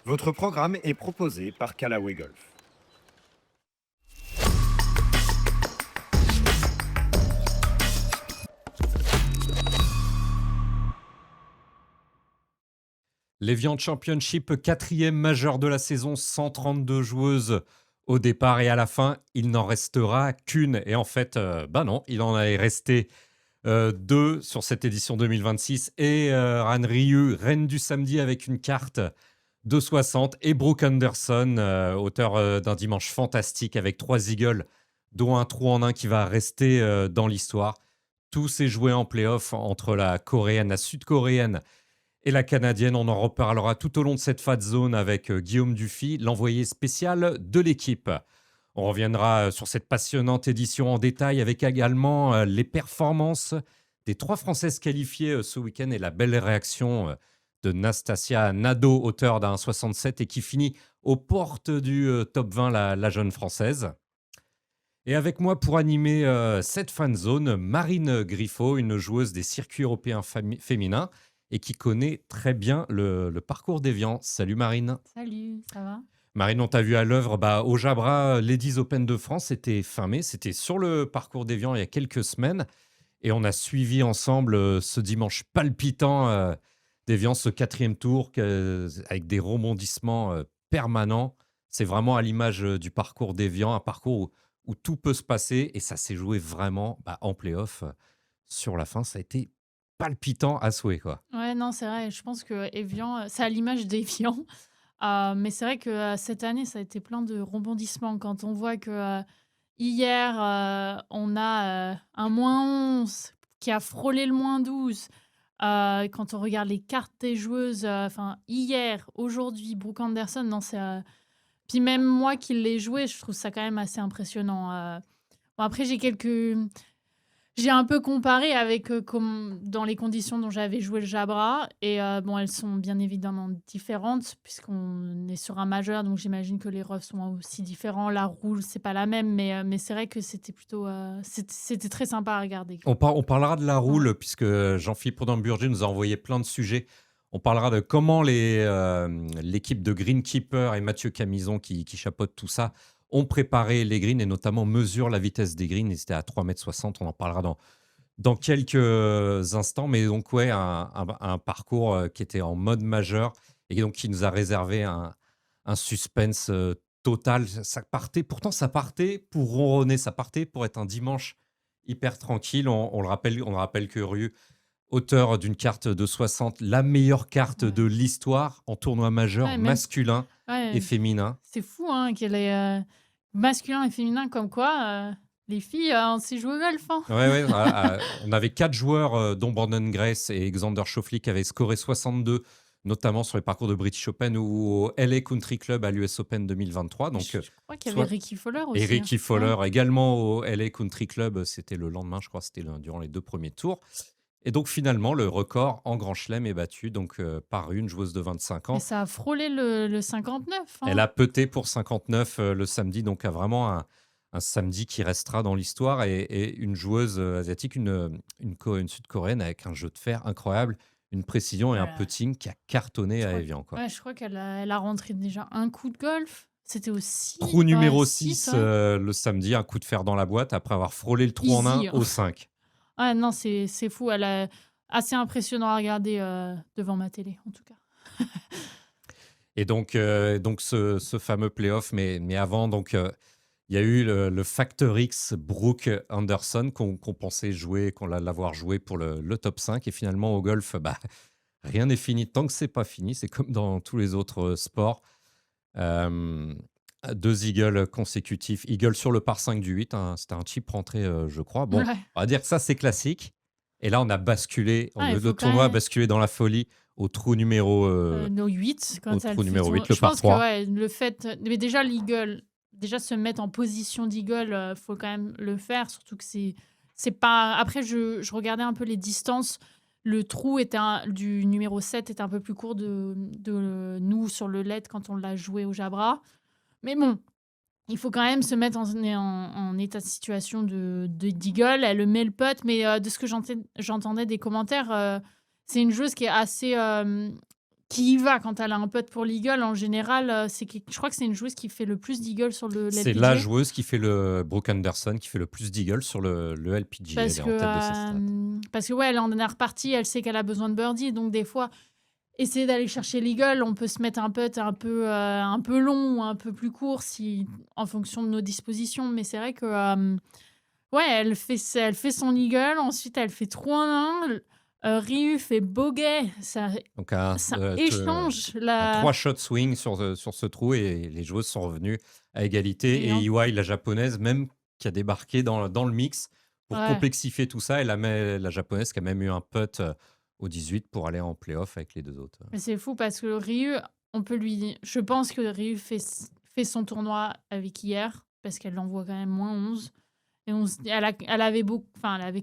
Votre programme est proposé par Callaway Golf. L'Evian Championship, quatrième majeur de la saison, 132 joueuses au départ et à la fin, il n'en restera qu'une. Et en fait, non, il en est resté deux sur cette édition 2026. Et Ran Ryu, reine du samedi avec une carte de 60. Et Brooke Anderson, auteur d'un dimanche fantastique avec 3 eagles, dont un trou en un qui va rester dans l'histoire. Tout s'est joué en play-off entre la coréenne, la sud-coréenne et la canadienne. On en reparlera tout au long de cette Fat Zone avec Guillaume Dufy, l'envoyé spécial de l'équipe. On reviendra sur cette passionnante édition en détail avec également les performances des 3 Françaises qualifiées ce week-end et la belle réaction de Nastasia Nadeau, auteure d'un 67 et qui finit aux portes du top 20, la jeune Française. Et avec moi pour animer cette fan zone, Marine Griffo, une joueuse des circuits européens féminins et qui connaît très bien le parcours d'Evian. Salut Marine. Salut, ça va? Marine, on t'a vu à l'œuvre au Jabra Ladies Open de France, c'était fin mai, c'était sur le parcours d'Evian il y a quelques semaines. Et on a suivi ensemble ce dimanche palpitant d'Evian, ce 4e tour avec des rebondissements permanents. C'est vraiment à l'image du parcours d'Evian, un parcours où tout peut se passer et ça s'est joué vraiment en play-off. Sur la fin, ça a été palpitant à souhait, quoi. Ouais, non, c'est vrai. Je pense que Evian, c'est à l'image d'Evian. Mais c'est vrai que cette année, ça a été plein de rebondissements. Quand on voit que hier, on a un -11 qui a frôlé le -12. Quand on regarde les cartes des joueuses, enfin, hier, aujourd'hui, Brooke Anderson, non, c'est. Puis même moi qui l'ai joué, je trouve ça quand même assez impressionnant. Bon, après, j'ai un peu comparé avec dans les conditions dont j'avais joué le Jabra. Et bon, elles sont bien évidemment différentes puisqu'on est sur un majeur. Donc j'imagine que les roughs sont aussi différents. La roule, c'est pas la même. Mais c'est vrai que c'était plutôt. C'était très sympa à regarder. On parlera de la Ouais. roule, puisque Jean-Philippe Proudhon-Burger nous a envoyé plein de sujets. On parlera de comment l'équipe de Greenkeeper et Mathieu Camison, qui chapeautent tout ça, ont préparé les greens et notamment mesurent la vitesse des greens. Et c'était à 3,60 m. On en parlera dans quelques instants. Mais donc, ouais, un parcours qui était en mode majeur et donc qui nous a réservé un suspense total. Pourtant, ça partait pour ronronner, ça partait pour être un dimanche hyper tranquille. On le rappelle que Ryu, auteur d'une carte de 60, la meilleure carte Ouais. de l'histoire en tournoi majeur Ouais, même. masculin Ouais, et féminin. c'est fou hein, qu'elle est masculin et féminin comme quoi. Les filles, on sait jouer au golf. Hein. Ouais, on avait 4 joueurs, dont Brandon Grace et Xander Schauffele, qui avaient scoré 62, notamment sur les parcours de British Open ou au LA Country Club à l'US Open 2023. Donc, Je crois qu'il y avait Ricky Fowler aussi. Et Ricky hein. Fowler Ouais. également au LA Country Club, c'était le lendemain, je crois, c'était durant les 2 premiers tours. Et donc finalement, le record en Grand Chelem est battu donc, par une joueuse de 25 ans. Et ça a frôlé le 59. Hein. Elle a puté pour 59 le samedi, donc a vraiment un samedi qui restera dans l'histoire. Et une joueuse asiatique, une sud-coréenne avec un jeu de fer incroyable, une précision et un Voilà. putting qui a cartonné à Evian, quoi. Ouais, je crois qu'elle a rentré déjà un coup de golf. C'était aussi. Trou numéro Ouais, 6 ouais. le samedi, un coup de fer dans la boîte après avoir frôlé le trou en un Easy, hein. au 5. Ouais, non, c'est fou. Elle est assez impressionnant à regarder devant ma télé, en tout cas. Et donc ce fameux playoff, mais avant, donc il y a eu le Factor X Brooke Anderson qu'on pensait jouer, l'avoir joué pour le top 5. Et finalement, au golf, rien n'est fini tant que c'est pas fini. C'est comme dans tous les autres sports. 2 eagles consécutifs. Eagle sur le par 5 du 8. Hein, c'était un chip rentré, je crois. Bon, Ouais. on va dire que ça, c'est classique. Et là, on a basculé. Ah, il Le faut quand tournoi a même- basculé dans la folie au trou numéro Nos 8, au quand trou elle fait numéro son- 8, le Je par pense que 3. ouais, le fait. Mais déjà, l'eagle, déjà se mettre en position d'eagle, faut quand même le faire. Surtout que c'est pas. Après, je regardais un peu les distances. Le trou du numéro 7 était un peu plus court de nous sur le LED quand on l'a joué au Jabra. Mais bon, il faut quand même se mettre en état de situation d'eagle. Elle le met le putt, mais de ce que j'entendais des commentaires, c'est une joueuse qui est assez. qui y va quand elle a un putt pour l'eagle. En général, je crois que c'est une joueuse qui fait le plus d'eagles sur le C'est LPGA. la joueuse qui fait Brooke Anderson, qui fait le plus d'eagles sur le LPGA. Parce Elle est que, en tête de ses stats. parce que ouais, elle est en dernière partie, elle sait qu'elle a besoin de birdie. Donc, des fois, essayer d'aller chercher l'eagle, on peut se mettre un putt un peu long ou un peu plus court en fonction de nos dispositions. Mais c'est vrai que, ouais, elle fait son eagle. Ensuite, elle fait 3-1. Ryu fait bogey. Ça Donc, échange la. 3 shots swing sur ce trou et les joueuses sont revenues à égalité. Et Et en- Iwai, la japonaise, même qui a débarqué dans le mix pour Ouais. complexifier tout ça. Et la japonaise qui a même eu un putt au 18 pour aller en playoff avec les deux autres. Mais c'est fou parce que Ryu, je pense que Ryu fait son tournoi avec hier parce qu'elle l'envoie quand même moins 11. Et elle avait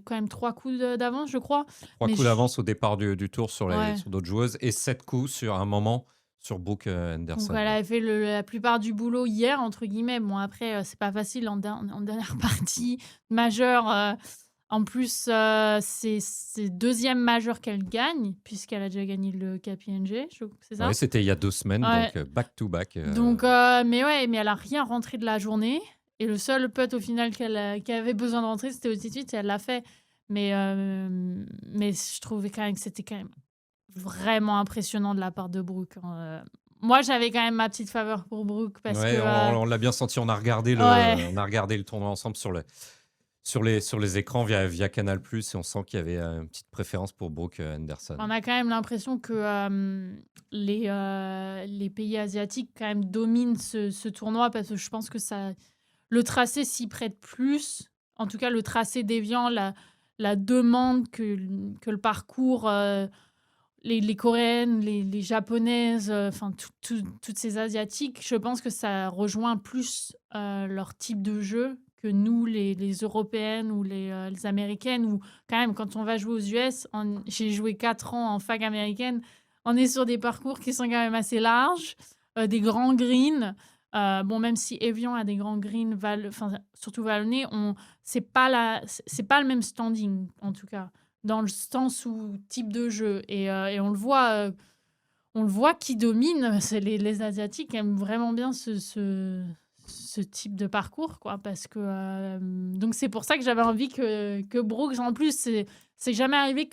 quand même 3 coups d'avance, je crois. 3 Mais coups d'avance au départ du tour sur Ouais. d'autres joueuses et 7 coups sur un moment sur Brooke Donc, Anderson. elle avait fait la plupart du boulot hier, entre guillemets. Bon, après, c'est pas facile en dernière partie majeure. En plus, c'est deuxième majeur qu'elle gagne, puisqu'elle a déjà gagné le KPMG, c'est ça? Ouais, c'était il y a 2 semaines, Ouais. donc back-to-back. Donc, mais elle a rien rentré de la journée. Et le seul putt au final qu'elle avait besoin de rentrer, c'était au 18 et elle l'a fait. Mais je trouvais quand même que c'était quand même vraiment impressionnant de la part de Brooke. Moi, j'avais quand même ma petite faveur pour Brooke parce Ouais, que. on l'a bien senti. On a regardé Ouais. le tournoi ensemble sur les écrans via Canal+, et on sent qu'il y avait une petite préférence pour Brooke Anderson. On a quand même l'impression que les pays asiatiques quand même dominent ce tournoi parce que je pense que le tracé s'y prête plus. En tout cas, le tracé d'Evian, la demande que le parcours, les Coréennes, les Japonaises, enfin toutes ces Asiatiques, je pense que ça rejoint plus leur type de jeu que nous, les Européennes ou les Américaines, ou quand même, quand on va jouer aux US, j'ai joué 4 ans en fac américaine, on est sur des parcours qui sont quand même assez larges, des grands greens. Bon, même si Evian a des grands greens, surtout vallonnés, c'est pas le même standing, en tout cas, dans le sens ou type de jeu. Et on le voit qui domine. Les Asiatiques aiment vraiment bien ce type de parcours, quoi, parce que donc c'est pour ça que j'avais envie que Brooks, en plus, c'est jamais arrivé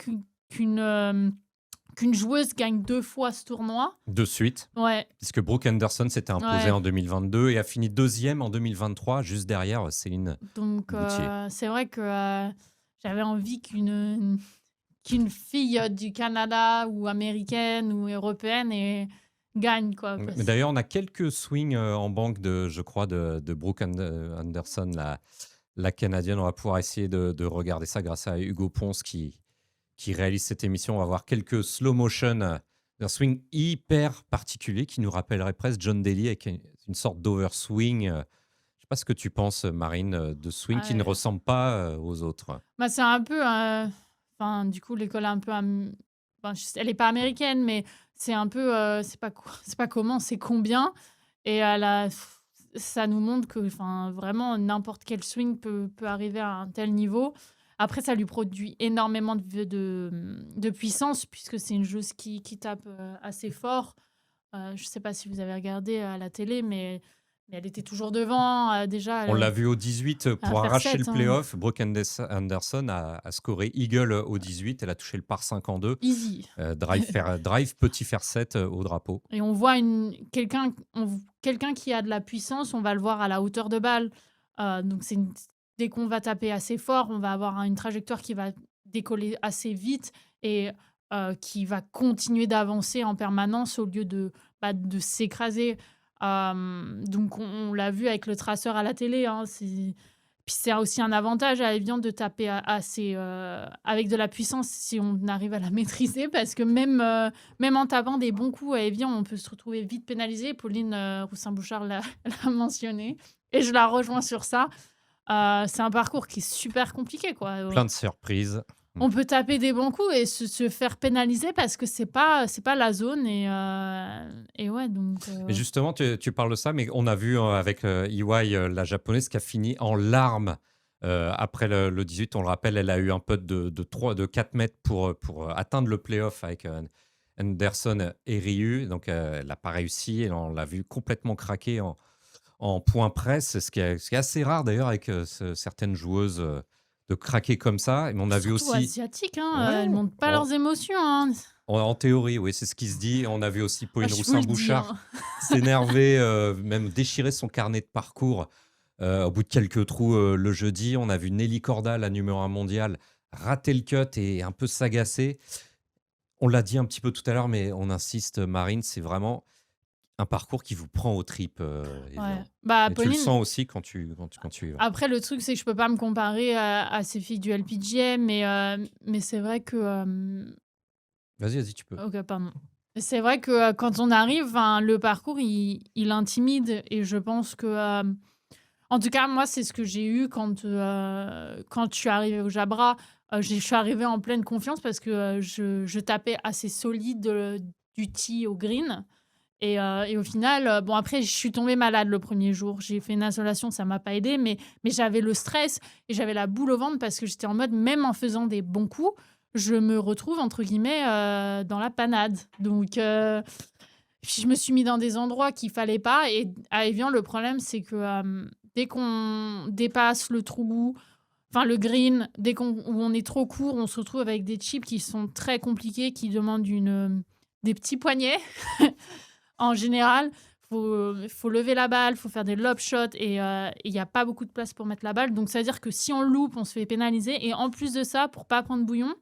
qu'une joueuse gagne 2 fois ce tournoi. De suite, Ouais. puisque Brooke Anderson s'était imposée Ouais. en 2022 et a fini 2e en 2023, juste derrière Céline Donc, Boutier. c'est vrai que j'avais envie qu'une fille du Canada ou américaine ou européenne gagne, quoi. Mais d'ailleurs, on a quelques swings en banque, je crois, de Brooke Anderson, la Canadienne. On va pouvoir essayer de regarder ça grâce à Hugo Ponce qui réalise cette émission. On va voir quelques slow motion d'un swing hyper particulier qui nous rappellerait presque John Daly avec une sorte d'overswing. Je ne sais pas ce que tu penses, Marine, de swing qui ne ressemble pas aux autres. Bah, c'est un peu... du coup, l'école est un peu... elle n'est pas américaine, mais c'est un peu... c'est pas comment, c'est combien. Et ça nous montre que vraiment, n'importe quel swing peut arriver à un tel niveau. Après, ça lui produit énormément de puissance, puisque c'est une joueuse qui tape assez fort. Je ne sais pas si vous avez regardé à la télé, mais elle était toujours devant. Déjà, On l'a vu au 18 pour faire arracher 7, le playoff. Brooke Anderson a scoré Eagle au 18. Elle a touché le par 5 en 2. Easy. Drive, petit fer 7 au drapeau. Et on voit quelqu'un qui a de la puissance, on va le voir à la hauteur de balle. Donc, dès qu'on va taper assez fort, on va avoir une trajectoire qui va décoller assez vite et qui va continuer d'avancer en permanence au lieu de s'écraser. Donc, on l'a vu avec le traceur à la télé. Puis c'est aussi un avantage à Evian de taper avec de la puissance si on arrive à la maîtriser, parce que même en tapant des bons coups à Evian, on peut se retrouver vite pénalisé. Pauline Roussin-Bouchard l'a mentionné et je la rejoins sur ça. C'est un parcours qui est super compliqué, quoi. Plein de surprises. On peut taper des bons coups et se faire pénaliser parce que c'est pas la zone. Et ouais, donc... Et justement, tu parles de ça, mais on a vu avec Iwai, la japonaise, qui a fini en larmes après le 18. On le rappelle, elle a eu un putt de 4 mètres pour atteindre le playoff avec Anderson et Ryu. Donc, elle n'a pas réussi. Et on l'a vu complètement craquer en point presse, ce qui est assez rare d'ailleurs avec certaines joueuses de craquer comme ça. Mais on a vu Surtout aussi, asiatiques, ouais, elles montrent pas en, leurs émotions, hein. en théorie, oui, c'est ce qui se dit. On a vu aussi Ah, Pauline je vous le dis, Roussin-Bouchard hein. s'énerver, même déchirer son carnet de parcours au bout de quelques trous le jeudi. On a vu Nelly Corda, la numéro 1 mondiale, rater le cut et un peu s'agacer. On l'a dit un petit peu tout à l'heure, mais on insiste, Marine, c'est vraiment un parcours qui vous prend aux tripes, Ouais. Evian. Bah, Et tu le Pauline, sens aussi quand tu y vas. après, le truc, c'est que je peux pas me comparer à ces filles du LPGA, mais c'est vrai que. Vas-y, tu peux. Ok, pardon. C'est vrai que quand on arrive, enfin, le parcours, il intimide. Et je pense que. En tout cas, moi, c'est ce que j'ai eu quand je suis arrivée au Jabra. Je suis arrivée en pleine confiance parce que je tapais assez solide du tee au green. Et au final, bon, après, je suis tombée malade le premier jour. J'ai fait une insolation, ça m'a pas aidé, mais j'avais le stress et j'avais la boule au ventre parce que j'étais en mode, même en faisant des bons coups, je me retrouve, entre guillemets, dans la panade. Donc, puis je me suis mis dans des endroits qu'il fallait pas. Et à Evian, le problème, c'est que dès qu'on dépasse le trou, enfin le green, où on est trop court, on se retrouve avec des chips qui sont très compliqués, qui demandent des petits poignets. En général, faut lever la balle, faut faire des lob shots et il n'y a pas beaucoup de place pour mettre la balle. Donc, ça veut dire que si on loupe, on se fait pénaliser. Et en plus de ça, pour pas prendre bouillon,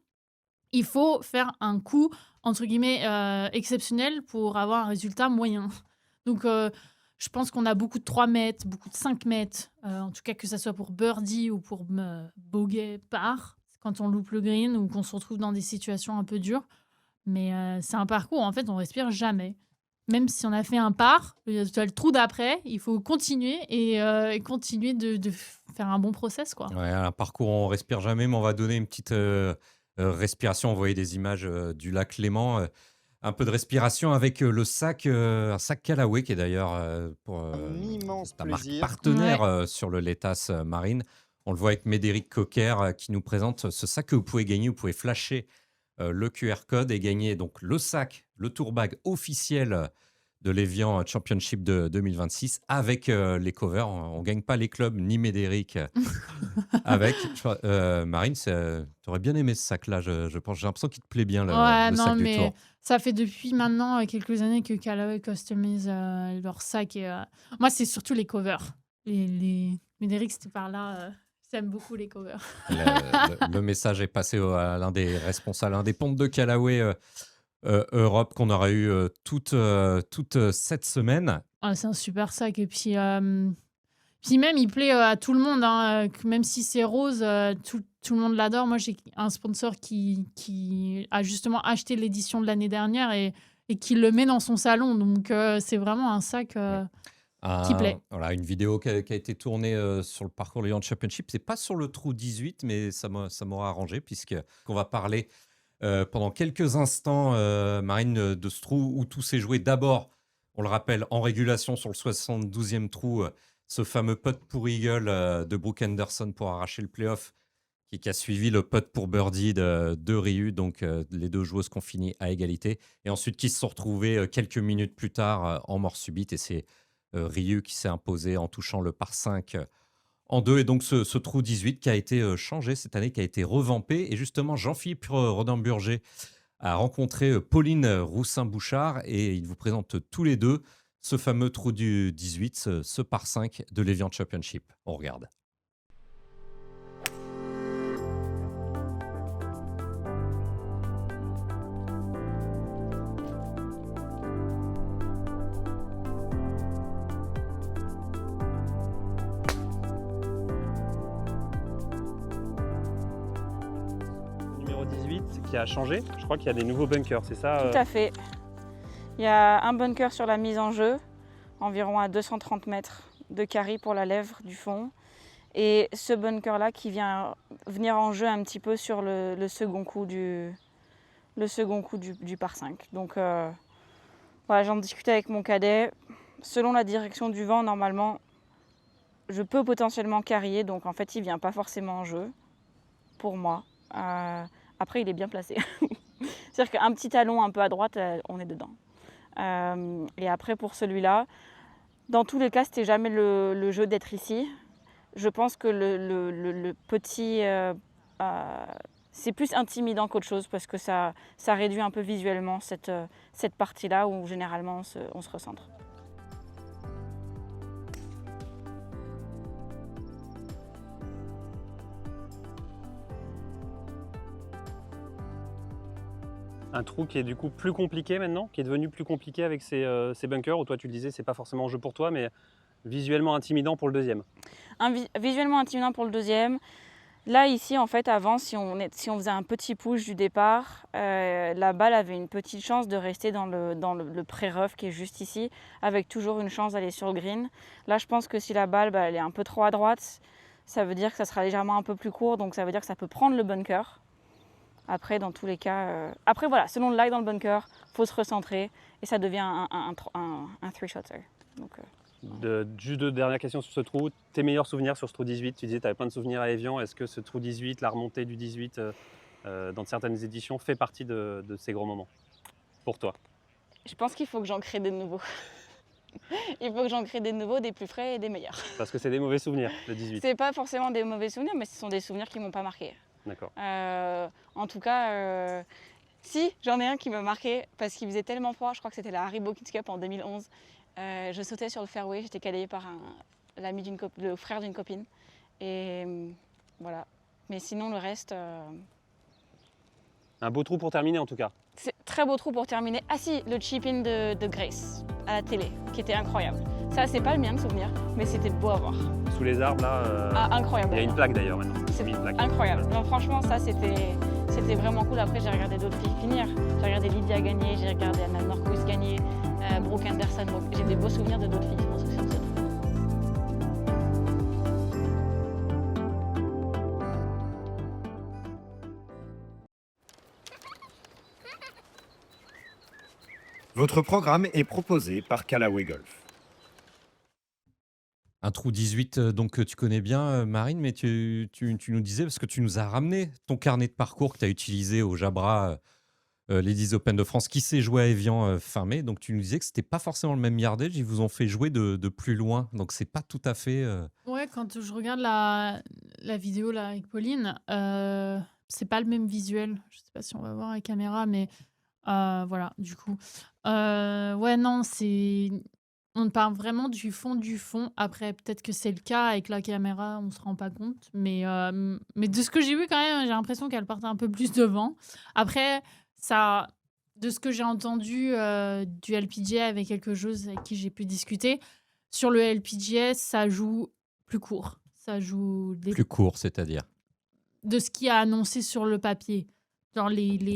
il faut faire un coup, entre guillemets, exceptionnel pour avoir un résultat moyen. Donc, je pense qu'on a beaucoup de 3 mètres, beaucoup de 5 mètres. En tout cas, que ça soit pour birdie ou pour bogey par, quand on loupe le green ou qu'on se retrouve dans des situations un peu dures. Mais c'est un parcours, en fait, on respire jamais. Même si on a fait un par, tu as le trou d'après, il faut continuer et continuer de faire un bon process, quoi. Ouais, un parcours, on respire jamais, mais on va donner une petite respiration. On voyait des images du lac Léman. Un peu de respiration avec le sac, un sac Callaway qui est d'ailleurs pour Un immense ta marque plaisir. partenaire sur le Letas Marine. On le voit avec Médéric Cocker qui nous présente ce sac que vous pouvez gagner. Vous pouvez flasher le QR code et gagner donc le sac, le tour bag officiel de l'Evian Championship de 2026 avec les covers. On ne gagne pas les clubs ni Médéric avec. Marine, tu aurais bien aimé ce sac-là, je pense. J'ai l'impression qu'il te plaît bien, Ouais, le non, sac du mais tour. ça fait depuis maintenant quelques années que Callaway customise leur sac. Moi, c'est surtout les covers. Médéric, c'était par là. J'aime beaucoup les covers. Le message est passé à l'un des responsables, l'un des pompes de Callaway Europe qu'on aura eu toute cette semaine. Ah, c'est un super sac. Et puis même, il plaît à tout le monde, hein, même si c'est rose, tout le monde l'adore. Moi, j'ai un sponsor qui a justement acheté l'édition de l'année dernière et qui le met dans son salon. Donc, c'est vraiment un sac qui plaît. Voilà, une vidéo qui a été tournée sur le parcours Lyon Championship. C'est pas sur le trou 18, mais ça m'aura arrangé puisqu'on va parler pendant quelques instants, Marine, de ce trou où tout s'est joué. D'abord, on le rappelle, en régulation sur le 72e trou, ce fameux putt pour Eagle de Brooke Henderson pour arracher le playoff qui a suivi le putt pour birdie de Ryu, donc les deux joueuses qui ont fini à égalité, et ensuite qui se sont retrouvées quelques minutes plus tard en mort subite, et c'est Ryu qui s'est imposé en touchant le par 5 en 2, et donc ce trou 18 qui a été changé cette année, qui a été revampé, et justement Jean-Philippe Rodin-Burger a rencontré Pauline Roussin-Bouchard, et il vous présente tous les deux ce fameux trou du 18, ce par 5 de l'Evian Championship. On regarde. Numéro 18 qui a changé, je crois qu'il y a des nouveaux bunkers, c'est ça Tout à fait. Il y a un bunker sur la mise en jeu, environ à 230 mètres de carry pour la lèvre du fond. Et ce bunker-là qui vient venir en jeu un petit peu sur le second coup du par 5. Donc voilà, j'en discutais avec mon cadet. Selon la direction du vent, normalement, je peux potentiellement carrier. Donc en fait, il ne vient pas forcément en jeu pour moi. Après, il est bien placé. C'est-à-dire qu'un petit talon un peu à droite, on est dedans. Et après, pour celui-là, dans tous les cas, c'était jamais le jeu d'être ici. Je pense que le petit... c'est plus intimidant qu'autre chose parce que ça réduit un peu visuellement cette partie-là où généralement on se recentre. Un trou qui est du coup plus compliqué maintenant, qui est devenu plus compliqué avec ces bunkers, où toi tu le disais, c'est pas forcément un jeu pour toi, mais visuellement intimidant pour le deuxième. Visuellement intimidant pour le deuxième. Là, ici, en fait, avant, si on faisait un petit push du départ, la balle avait une petite chance de rester dans le pré-rough qui est juste ici, avec toujours une chance d'aller sur le green. Là, je pense que si la balle elle est un peu trop à droite, ça veut dire que ça sera légèrement un peu plus court, donc ça veut dire que ça peut prendre le bunker. Après, dans tous les cas... Après, voilà, selon le lie dans le bunker, il faut se recentrer et ça devient un three-shotter. Donc, Juste deux dernières questions sur ce trou. Tes meilleurs souvenirs sur ce trou 18? Tu disais que tu avais plein de souvenirs à Evian. Est-ce que ce trou 18, la remontée du 18 dans certaines éditions, fait partie de ces gros moments pour toi? je pense qu'il faut que j'en crée des nouveaux. Il faut que j'en crée des nouveaux, des plus frais et des meilleurs. Parce que c'est des mauvais souvenirs, le 18. C'est pas forcément des mauvais souvenirs, mais ce sont des souvenirs qui m'ont pas marqué. D'accord. En tout cas, si, j'en ai un qui m'a marqué parce qu'il faisait tellement froid. Je crois que c'était la Haribo Kids Cup en 2011. Je sautais sur le fairway, j'étais calée par le frère d'une copine. Et voilà. Mais sinon, le reste... Un beau trou pour terminer en tout cas. C'est très beau trou pour terminer. Ah si, le chip-in de Grace à la télé, qui était incroyable. Ça, c'est pas le mien de souvenir, mais c'était beau à voir. Sous les arbres là, incroyable. il y a une plaque d'ailleurs maintenant. C'est Mis une plaque. incroyable. Non, franchement, ça, c'était vraiment cool. Après, j'ai regardé d'autres filles finir. J'ai regardé Lydia gagner, j'ai regardé Anna Norquist gagner, Brooke Anderson. Donc, j'ai des beaux souvenirs de d'autres filles sur ce trou. Votre programme est proposé par Callaway Golf. Un trou 18, donc que tu connais bien, Marine, mais tu nous disais, parce que tu nous as ramené ton carnet de parcours que tu as utilisé au Jabra Ladies Open de France, qui s'est joué à Evian fin mai. Donc tu nous disais que c'était pas forcément le même yardage, ils vous ont fait jouer de plus loin. Donc c'est pas tout à fait... Ouais, quand je regarde la vidéo là avec Pauline, c'est pas le même visuel. Je sais pas si on va voir la caméra, mais voilà, du coup. Ouais, non, on parle vraiment du fond du fond. Après, peut-être que c'est le cas avec la caméra, on se rend pas compte. Mais de ce que j'ai vu quand même, j'ai l'impression qu'elle partait un peu plus devant. Après, ça, de ce que j'ai entendu du LPGA avec quelques joueuses avec qui j'ai pu discuter, sur le LPGA, ça joue plus court. Ça joue Plus court, c'est-à-dire. de ce qui a annoncé sur le papier. Genre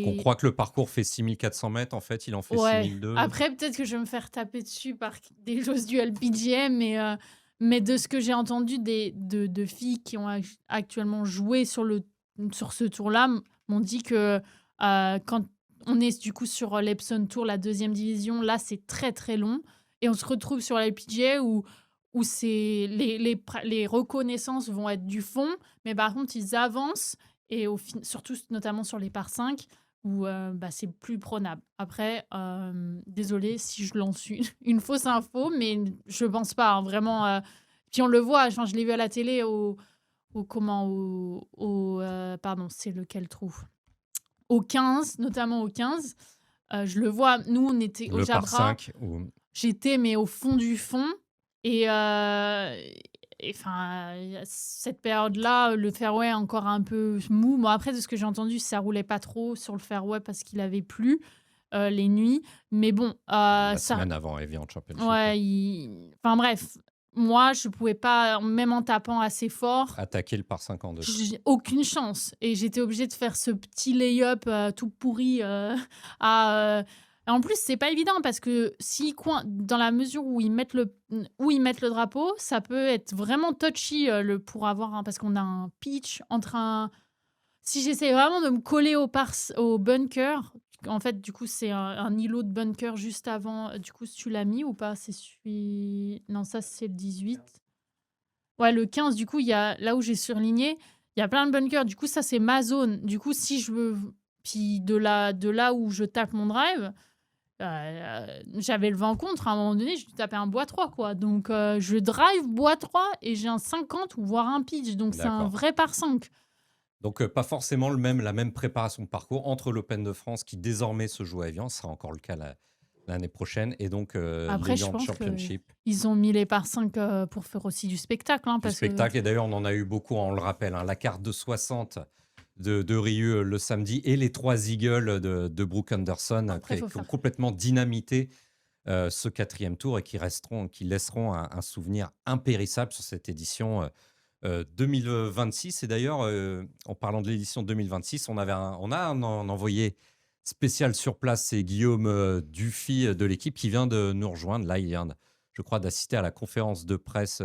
On croit que le parcours fait 6400 mètres, en fait, il en fait Ouais. 6002. Après, peut-être que je vais me faire taper dessus par des joueuses du LPGA, mais de ce que j'ai entendu de filles qui ont actuellement joué sur ce tour-là, m'ont dit que quand on est du coup sur l'Epson Tour, la 2e division, là, c'est très, très long. Et on se retrouve sur la LPGA où les reconnaissances vont être du fond, mais par contre, ils avancent, et surtout, notamment sur les par 5, où c'est plus prenable. Après, désolé si je lance une fausse info, mais je pense pas, hein, vraiment. Puis on le voit, genre, je l'ai vu à la télé pardon, c'est lequel trou? Au 15, notamment au 15. Je le vois, nous, on était au Le par Jabra. 5. Ou... J'étais, mais au fond du fond. Et enfin, cette période-là, le fairway est encore un peu mou. Bon, après, de ce que j'ai entendu, ça roulait pas trop sur le fairway parce qu'il avait plu les nuits. Mais bon, La semaine avant Evian Championship. Ouais, enfin bref, moi, je pouvais pas, même en tapant assez fort, Attaquer le par 5 en deux. j'ai aucune chance. Et j'étais obligée de faire ce petit lay-up tout pourri en plus, c'est pas évident parce que dans la mesure où ils mettent le drapeau, ça peut être vraiment touchy pour avoir parce qu'on a un pitch entre un. Si j'essaie vraiment de me coller au bunker, en fait, du coup, c'est un îlot de bunker juste avant. Du coup, tu l'as mis ou pas? C'est celui. Non, ça, c'est le 18. Ouais, le 15, du coup, il y a là où j'ai surligné, il y a plein de bunkers. Du coup, ça, c'est ma zone. Du coup, si je veux Puis de là où je tape mon drive, j'avais le vent contre. À un moment donné, je tapais un bois 3, quoi. Donc, je drive bois 3 et j'ai un 50 ou voire un pitch. Donc, c'est un D'accord. vrai par 5. Donc, pas forcément la même préparation de parcours entre l'Open de France, qui désormais se joue à Evian, ce sera encore le cas l'année prochaine, et donc Après, je l'Evian pense Championship qu'ils ont mis les par 5 pour faire aussi du spectacle. Hein, du parce que spectacle. Et d'ailleurs, on en a eu beaucoup, on le rappelle, hein, la carte de 60 de Riu le samedi, et les 3 eagles de Brooke Anderson après, qui faut ont faire. complètement dynamité ce 4e tour, et qui laisseront un souvenir impérissable sur cette édition 2026. Et d'ailleurs, en parlant de l'édition 2026, on a un envoyé spécial sur place, c'est Guillaume Dufy de l'équipe, qui vient de nous rejoindre. Là, il vient, je crois, d'assister à la conférence de presse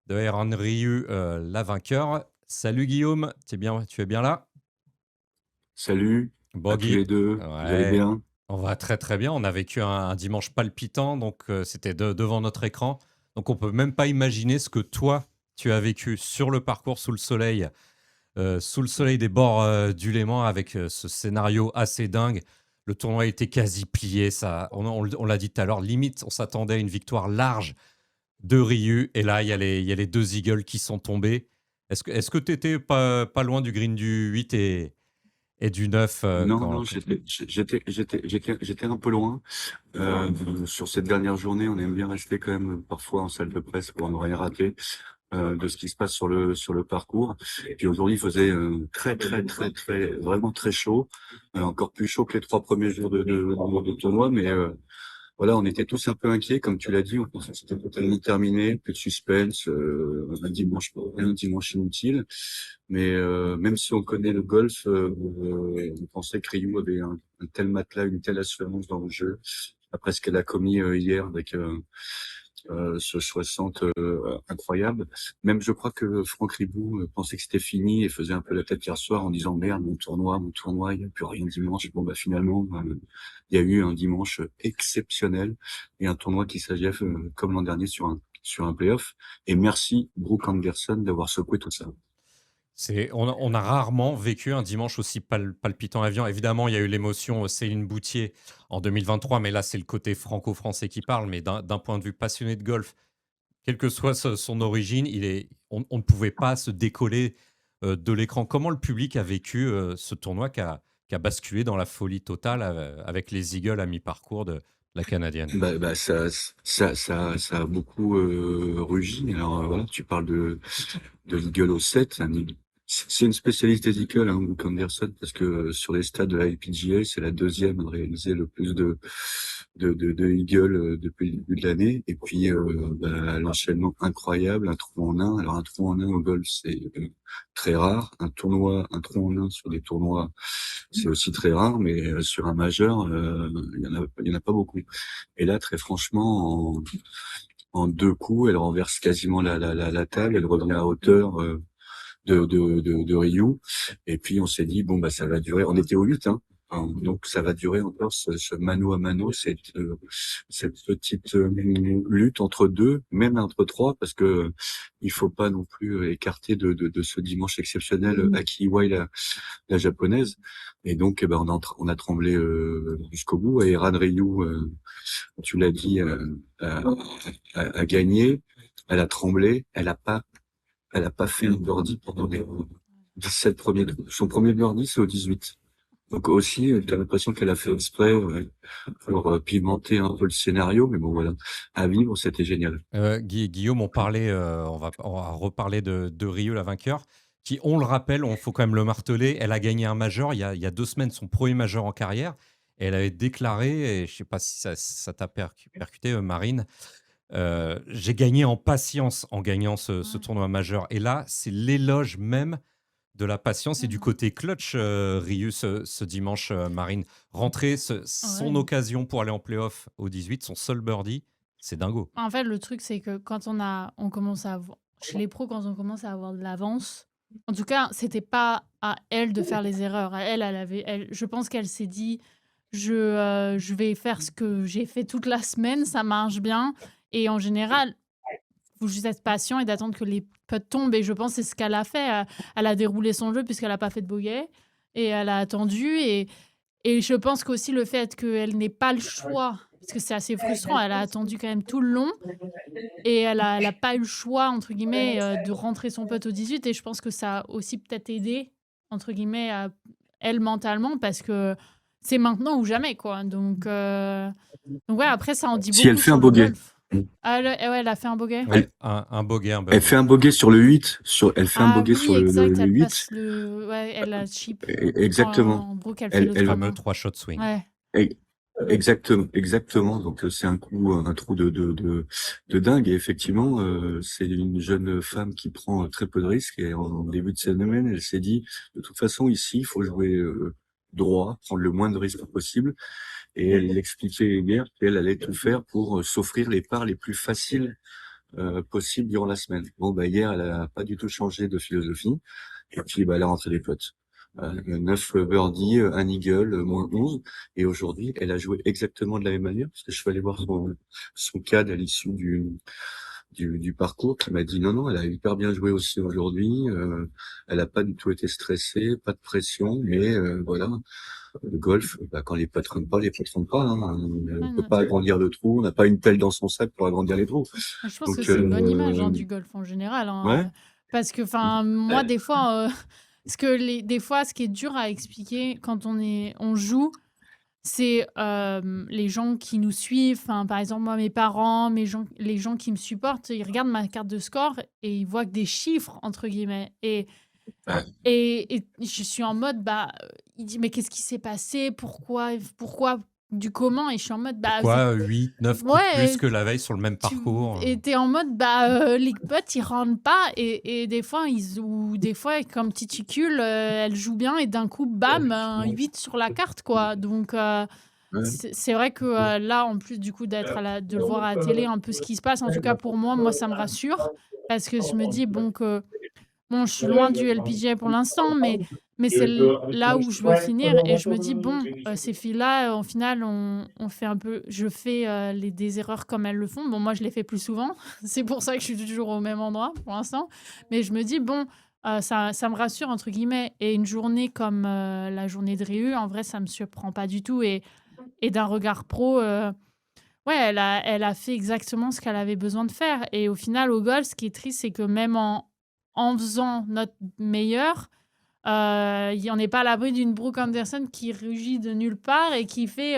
de Aaron Riu, la vainqueur. Salut Guillaume, tu es bien là? Salut Bon, à tous les deux, vous allez ouais, bien? on va très très bien. On a vécu un dimanche palpitant, donc c'était devant notre écran. Donc on peut même pas imaginer ce que toi, tu as vécu sur le parcours sous le soleil des bords du Léman, avec ce scénario assez dingue. Le tournoi était quasi plié. On l'a dit tout à l'heure, limite, on s'attendait à une victoire large de Riu. Et là, il y a les 2 eagles qui sont tombés. Est-ce que tu étais pas loin du green du 8 et du 9 Non, non, j'étais un peu loin. Sur cette dernière journée, on aime bien rester quand même parfois en salle de presse pour ne rien rater de ce qui se passe sur le parcours. Et puis aujourd'hui, il faisait vraiment très chaud, encore plus chaud que les 3 premiers jours de tournoi, mais voilà, on était tous un peu inquiets, comme tu l'as dit, on pensait que c'était totalement terminé, plus de suspense, un dimanche inutile. Mais même si on connaît le golf, on pensait que Ryu avait un tel matelas, une telle assurance dans le jeu, après ce qu'elle a commis hier avec ce 60 incroyable. Même je crois que Franck Ribou pensait que c'était fini et faisait un peu la tête hier soir en disant merde, mon tournoi, il n'y a plus rien dimanche. Bon bah finalement, il y a eu un dimanche exceptionnel et un tournoi qui s'achève comme l'an dernier sur un playoff. Et merci Brooke Anderson d'avoir secoué tout ça. On a rarement vécu un dimanche aussi palpitant à Evian. Évidemment, il y a eu l'émotion Céline Boutier en 2023, mais là, c'est le côté franco-français qui parle. Mais d'un point de vue passionné de golf, quelle que soit son origine, on ne pouvait pas se décoller de l'écran. Comment le public a vécu ce tournoi qui a basculé dans la folie totale avec les Eagles à mi-parcours de la Canadienne? Ça a beaucoup rugi. Alors voilà, tu parles de l'Eagle au 7. C'est une spécialiste des Eagles, hein, Brooke Anderson, parce que sur les stades de la LPGA, c'est la 2e à réaliser le plus de Eagles depuis le début de l'année. Et puis l'enchaînement incroyable, un trou en un. Alors un trou en un au golf, c'est très rare. Un trou en un sur des tournois, c'est aussi très rare, mais sur un majeur, il y en a pas beaucoup. Et là, très franchement, en 2 coups, elle renverse quasiment la table, elle revient à hauteur de Ryu. Et puis on s'est dit bon bah ça va durer. On était au 8, hein. Donc ça va durer encore ce mano à mano, cette petite lutte entre 2, même entre 3, parce que il faut pas non plus écarter de ce dimanche exceptionnel Aki Iwai, la japonaise. Et donc eh ben on a tremblé jusqu'au bout. Et Eran Ryu, tu l'as dit, a gagné. Elle a tremblé. Elle a pas fait un birdie pendant les 17 premiers tours. Son premier birdie, c'est au 18. Donc aussi, t'as l'impression qu'elle a fait exprès pour pimenter un peu le scénario, mais bon voilà, à vivre, c'était génial. Guillaume, on va reparler de Rieu, la vainqueur, qui, on le rappelle, il faut quand même le marteler, elle a gagné un major il y a 2 semaines, son premier major en carrière. Et elle avait déclaré, et je ne sais pas si ça t'a percuté, Marine, j'ai gagné en patience en gagnant ce tournoi majeur. Et là, c'est l'éloge même de la patience et du côté clutch, Riu, ce dimanche, Marine. Rentrer son Ouais. occasion pour aller en playoff au 18, son seul birdie, c'est dingo. En fait, le truc, c'est que quand on commence à avoir, chez les pros, quand on commence à avoir de l'avance, en tout cas, c'était pas à elle de faire les erreurs. Je pense qu'elle s'est dit, je vais faire ce que j'ai fait toute la semaine, ça marche bien. Et en général, faut juste être patient et d'attendre que les putts tombent. Et je pense que c'est ce qu'elle a fait. Elle a déroulé son jeu puisqu'elle n'a pas fait de bogey. et elle a attendu. Et je pense qu'aussi le fait qu'elle n'ait pas le choix, parce que c'est assez frustrant, elle a attendu quand même tout le long et elle a pas eu le choix, entre guillemets, de rentrer son pote au 18. Et je pense que ça a aussi peut-être aidé, entre guillemets, elle mentalement, parce que c'est maintenant ou jamais, quoi. Donc ouais, après, ça en dit Si elle beaucoup fait un sur le bogey, golf. Ouais, elle a fait un bogey. Ouais, un bogey, un elle birdie. fait un bogey sur le 8, elle fait un Ah bogey oui, sur le exact, elle 8. passe le. Ouais, elle a chip. Exactement. En Brooke, elle fait Elle, le elle, 3 Fameux mains. 3 shot swing. Ouais. E- Exactement. Donc c'est un trou de dingue. Et effectivement, c'est une jeune femme qui prend très peu de risques. Et en début de semaine, elle s'est dit, de toute façon, ici, il faut jouer droit, prendre le moins de risques possible. Et elle expliquait hier qu'elle allait tout faire pour s'offrir les parts les plus faciles possibles durant la semaine. Bon, bah hier, elle a pas du tout changé de philosophie. Et puis, bah, elle a rentré les potes. 9 birdies, un eagle, moins 11. Et aujourd'hui, elle a joué exactement de la même manière, parce que je suis allé voir son CAD à l'issue du parcours, qui m'a dit non, elle a hyper bien joué aussi aujourd'hui. Elle a pas du tout été stressée, pas de pression, mais voilà, le golf, bah, quand les potes rentrent pas, les potes rentrent pas. Hein. On ne peut Ouais, pas agrandir le trou, on n'a pas une pelle dans son sac pour agrandir les trous. je pense que Donc, c'est une bonne image, hein, du golf en général, ouais. hein, parce que, enfin, moi, des fois, des fois, ce qui est dur à expliquer quand on joue, c'est les gens qui nous suivent. Enfin, par exemple, moi, mes parents, les gens qui me supportent, ils regardent ma carte de score et ils voient que des chiffres, entre guillemets. Ouais. Et je suis en mode, il dit, mais qu'est-ce qui s'est passé? Pourquoi, du comment? Et je suis en mode, Pourquoi 8, 9 coups de plus ouais, que la veille sur le même parcours? et t'es en mode, les potes, ils rentrent pas. Et des fois, ou des fois, comme Titicule, elle joue bien et d'un coup, bam, un 8 sur la carte, quoi. Donc, Ouais. c'est vrai que là, en plus, du coup, de le voir à la télé, un peu ce qui se passe, en tout cas pour moi, ça me rassure. Parce que je me dis, bon, je suis loin du LPGA pour l'instant, mais c'est là où je veux finir. Et je me dis, bon, ces filles-là, au final, on fait un peu. Je fais des erreurs comme elles le font. Bon, moi, je les fais plus souvent. C'est pour ça que je suis toujours au même endroit pour l'instant. Mais je me dis, bon, ça me rassure, entre guillemets. Et une journée comme la journée de Riu, en vrai, ça me surprend pas du tout. Et d'un regard pro, ouais, elle a fait exactement ce qu'elle avait besoin de faire. Et au final, au golf, ce qui est triste, c'est que même en faisant notre meilleur, il en est pas à l'abri d'une Brooke Anderson qui rugit de nulle part et qui fait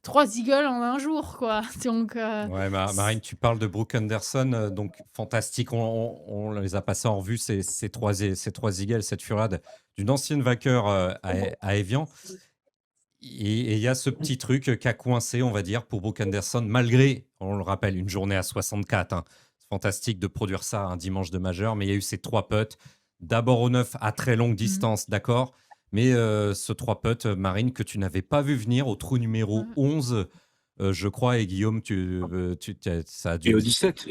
3 eagles en un jour, quoi. Donc, Ouais, Marine, tu parles de Brooke Anderson, donc fantastique. On les a passés en revue, ces trois eagles, cette furade d'une ancienne vainqueur à Evian. Et il y a ce petit truc qui a coincé, on va dire, pour Brooke Anderson, malgré, on le rappelle, une journée à 64. Hein. C'est fantastique de produire ça un dimanche de majeur, mais il y a eu ces 3 putts. D'abord au 9 à très longue distance, d'accord, mais ce 3 putts, Marine, que tu n'avais pas vu venir au trou numéro 11, je crois, et Guillaume, ça a dû... Et au 17,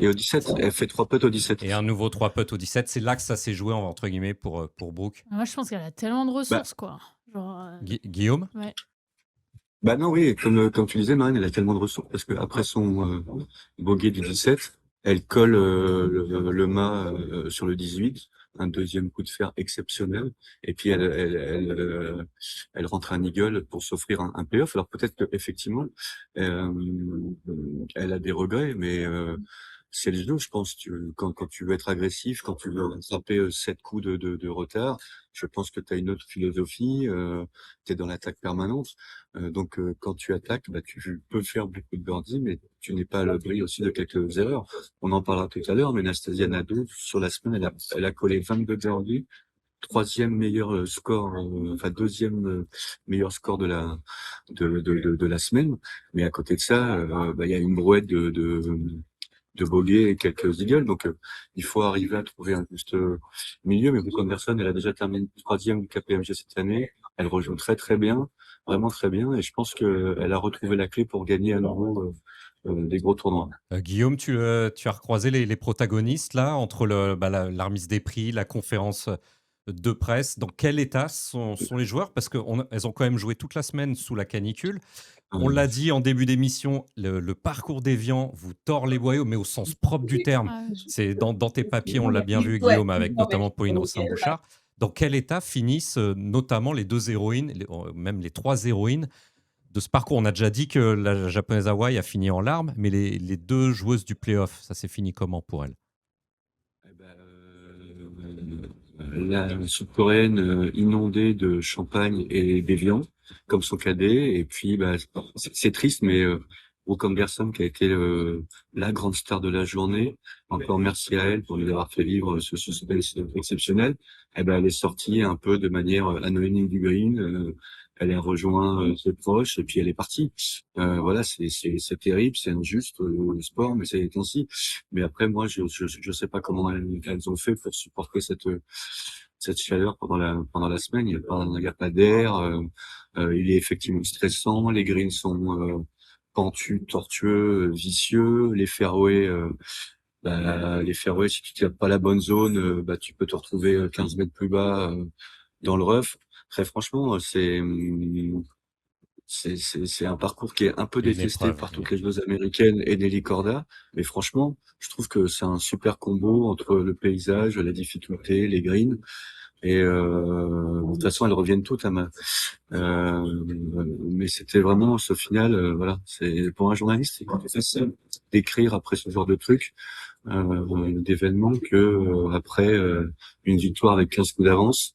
elle fait 3 putts au 17. Et un nouveau 3 putts au 17, c'est là que ça s'est joué, entre guillemets, pour Brooke. moi, je pense qu'elle a tellement de ressources, quoi. Genre, Guillaume? ouais. Bah non, oui, comme tu disais, Marine, elle a tellement de ressources parce que après son bogey du 17, elle colle le mât sur le 18, un deuxième coup de fer exceptionnel, et puis elle rentre un eagle pour s'offrir un playoff. Alors peut-être que effectivement, elle a des regrets, mais c'est le jeu, je pense. Quand tu veux être agressif, quand tu veux rattraper 7 coups de retard, je pense que tu as une autre philosophie. Tu es dans l'attaque permanente. Donc, quand tu attaques, bah, tu peux faire beaucoup de birdies, mais tu n'es pas à l'abri aussi de quelques erreurs. On en parlera tout à l'heure, mais Nastasia Nadeau, sur la semaine, elle a collé 22 birdies, troisième meilleur score, enfin deuxième meilleur score de la semaine. Mais à côté de ça, bah, il y a une brouette de bogey et quelques eagles. Donc, il faut arriver à trouver un juste milieu. Mais Brooke Anderson, elle a déjà terminé troisième du KPMG cette année. Elle rejoue très, très bien, vraiment très bien. Et je pense qu'elle a retrouvé la clé pour gagner à nouveau des gros tournois. Guillaume, tu as recroisé les protagonistes là, entre la remise des prix, la conférence de presse. Dans quel état sont les joueurs? Parce qu'elles ont quand même joué toute la semaine sous la canicule. On l'a dit en début d'émission, le parcours d'Evian vous tord les boyaux, mais au sens propre du terme. Ah, C'est dans tes papiers, on l'a bien vu, Guillaume, avec notamment Pauline Rossin-Bouchard. dans quel état finissent notamment les 2 héroïnes, même les 3 héroïnes de ce parcours. On a déjà dit que la japonaise Hawaii a fini en larmes, mais les 2 joueuses du play-off, ça s'est fini comment pour elles? Eh ben, la sud-coréenne inondée de champagne et d'évian, comme son cadet. Et puis, c'est triste, mais Brooke Anderson, qui a été la grande star de la journée, encore merci à elle pour nous avoir fait vivre ce suspense exceptionnel. Eh ben, elle est sortie un peu de manière anonyme du green. Elle a rejoint ses proches et puis elle est partie. Voilà, c'est terrible, c'est injuste le sport, mais c'est ainsi. Mais après, moi, je sais pas comment elles ont fait pour supporter cette chaleur pendant la semaine. Il y a pas d'air. Il est effectivement stressant. Les greens sont pentus, tortueux, vicieux. Les fairways, si tu tires pas la bonne zone, tu peux te retrouver 15 mètres plus bas dans le rough. Très franchement, c'est un parcours qui est un peu Une détesté épreuve, par oui. toutes les joueuses américaines et Nelly Korda. Mais franchement, je trouve que c'est un super combo entre le paysage, la difficulté, les greens. Et de toute façon, elles reviennent toutes à mais c'était vraiment ce final. Voilà, c'est pour un journaliste, c'est pas facile d'écrire après ce genre de truc, d'événements que après une victoire avec 15 coups d'avance.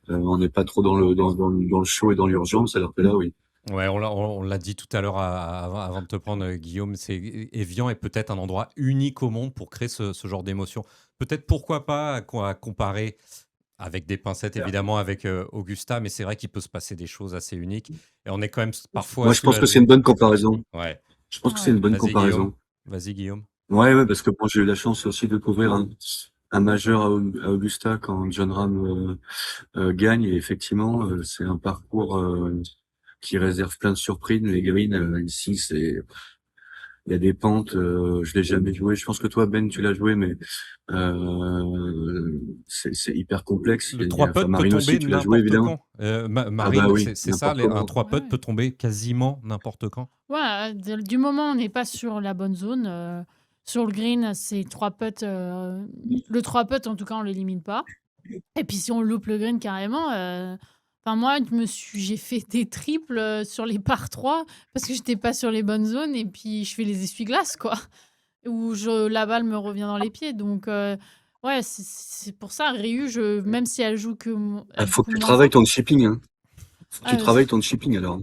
On n'est pas trop dans le chaud et dans l'urgence, alors que là, oui. Ouais, on l'a dit tout à l'heure avant de te prendre, Guillaume, Évian est peut-être un endroit unique au monde pour créer ce genre d'émotion. Peut-être pourquoi pas à comparer avec des pincettes, évidemment, avec Augusta, mais c'est vrai qu'il peut se passer des choses assez uniques. Et on est quand même parfois Moi, je pense que c'est soulagé. une bonne comparaison. Ouais, Je pense que c'est une bonne vas-y, comparaison. Guillaume. Vas-y, Guillaume. Ouais, parce que moi, j'ai eu la chance aussi de couvrir un majeur à Augusta quand John Ram gagne. Et effectivement, c'est un parcours qui réserve plein de surprises. Les greens, ici, il y a des pentes. Je l'ai jamais joué. Je pense que toi, Ben, tu l'as joué, mais c'est hyper complexe. Le 3 putt peut Marine aussi, tomber tu l'as joué, n'importe évidemment. quand. Marine, Oui, c'est ça, n'importe un comment. 3 putt Ouais. peut tomber quasiment n'importe quand. Ouais, du moment où on n'est pas sur la bonne zone, sur le green, c'est 3 putts. Le 3 putts, en tout cas, on l'élimine pas. Et puis si on loupe le green carrément, enfin moi, j'ai fait des triples sur les par 3 parce que j'étais pas sur les bonnes zones et puis je fais les essuie-glaces, quoi. Où la balle me revient dans les pieds. Donc, ouais, c'est pour ça, Ryu, même si elle joue que. Il Elle faut joue que tu moins travailles 5. ton chipping, hein. Faut que tu Ah, travailles ton chipping, alors.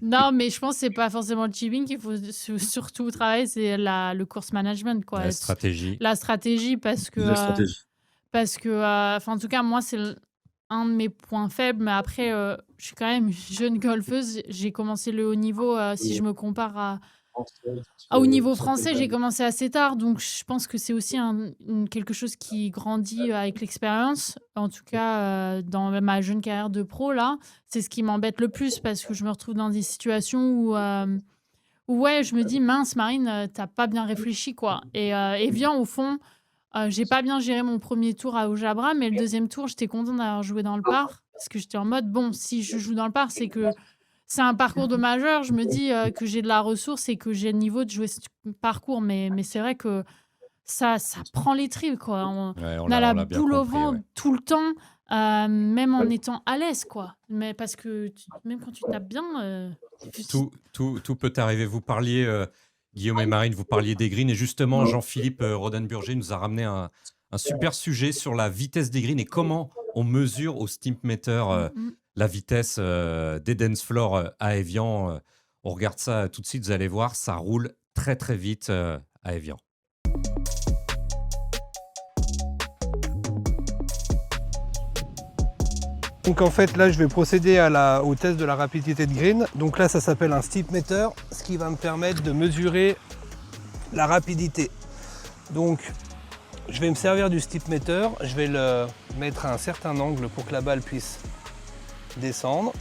non, mais je pense que c'est pas forcément le chipping qu'il faut surtout travailler, c'est le course management, quoi. La stratégie. La stratégie, parce que, La stratégie. enfin, en tout cas, moi, c'est un de mes points faibles, mais après, je suis quand même jeune golfeuse. J'ai commencé le haut niveau, si je me compare au niveau français, j'ai commencé assez tard, donc je pense que c'est aussi quelque chose qui grandit avec l'expérience. En tout cas, dans ma jeune carrière de pro, là, c'est ce qui m'embête le plus parce que je me retrouve dans des situations où ouais, je me dis, mince, Marine, t'as pas bien réfléchi, quoi. Et Evian, au fond, j'ai pas bien géré mon premier tour à Ojabra, mais le deuxième tour, j'étais contente d'avoir joué dans le par parce que j'étais en mode, bon, si je joue dans le par, c'est que c'est un parcours de majeur. Je me dis que j'ai de la ressource et que j'ai le niveau de jouer ce parcours. Mais c'est vrai que ça prend les tripes, quoi. Ouais, On a la l'a bien boule au compris, vent ouais. tout le temps, même en étant à l'aise, quoi. Mais parce que même quand tu tapes bien, Tout peut arriver. Vous parliez, Guillaume et Marine, vous parliez des greens. Et justement, Jean-Philippe Rodenburger nous a ramené un super sujet sur la vitesse des greens et comment on mesure au Stimpmeter la vitesse des dance floors à Évian. On regarde ça tout de suite, vous allez voir, ça roule très très vite à Évian. Donc en fait là je vais procéder au test de la rapidité de green. Donc là ça s'appelle un Stimpmeter, ce qui va me permettre de mesurer la rapidité. Donc je vais me servir du Stimpmeter, je vais le mettre à un certain angle pour que la balle puisse descendre.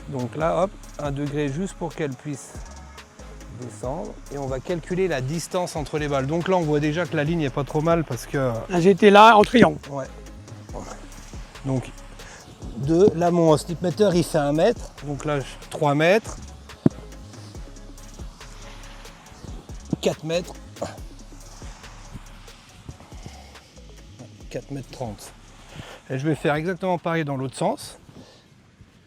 Donc là, hop, 1 degré juste pour qu'elle puisse descendre. Et on va calculer la distance entre les balles. Donc là, on voit déjà que la ligne n'est pas trop mal parce que... J'étais là en triangle. Ouais. Donc 2. Là, mon slip meter, il fait 1 mètre. Donc là, 3 mètres. 4 mètres. 4 mètres 30. Et je vais faire exactement pareil dans l'autre sens.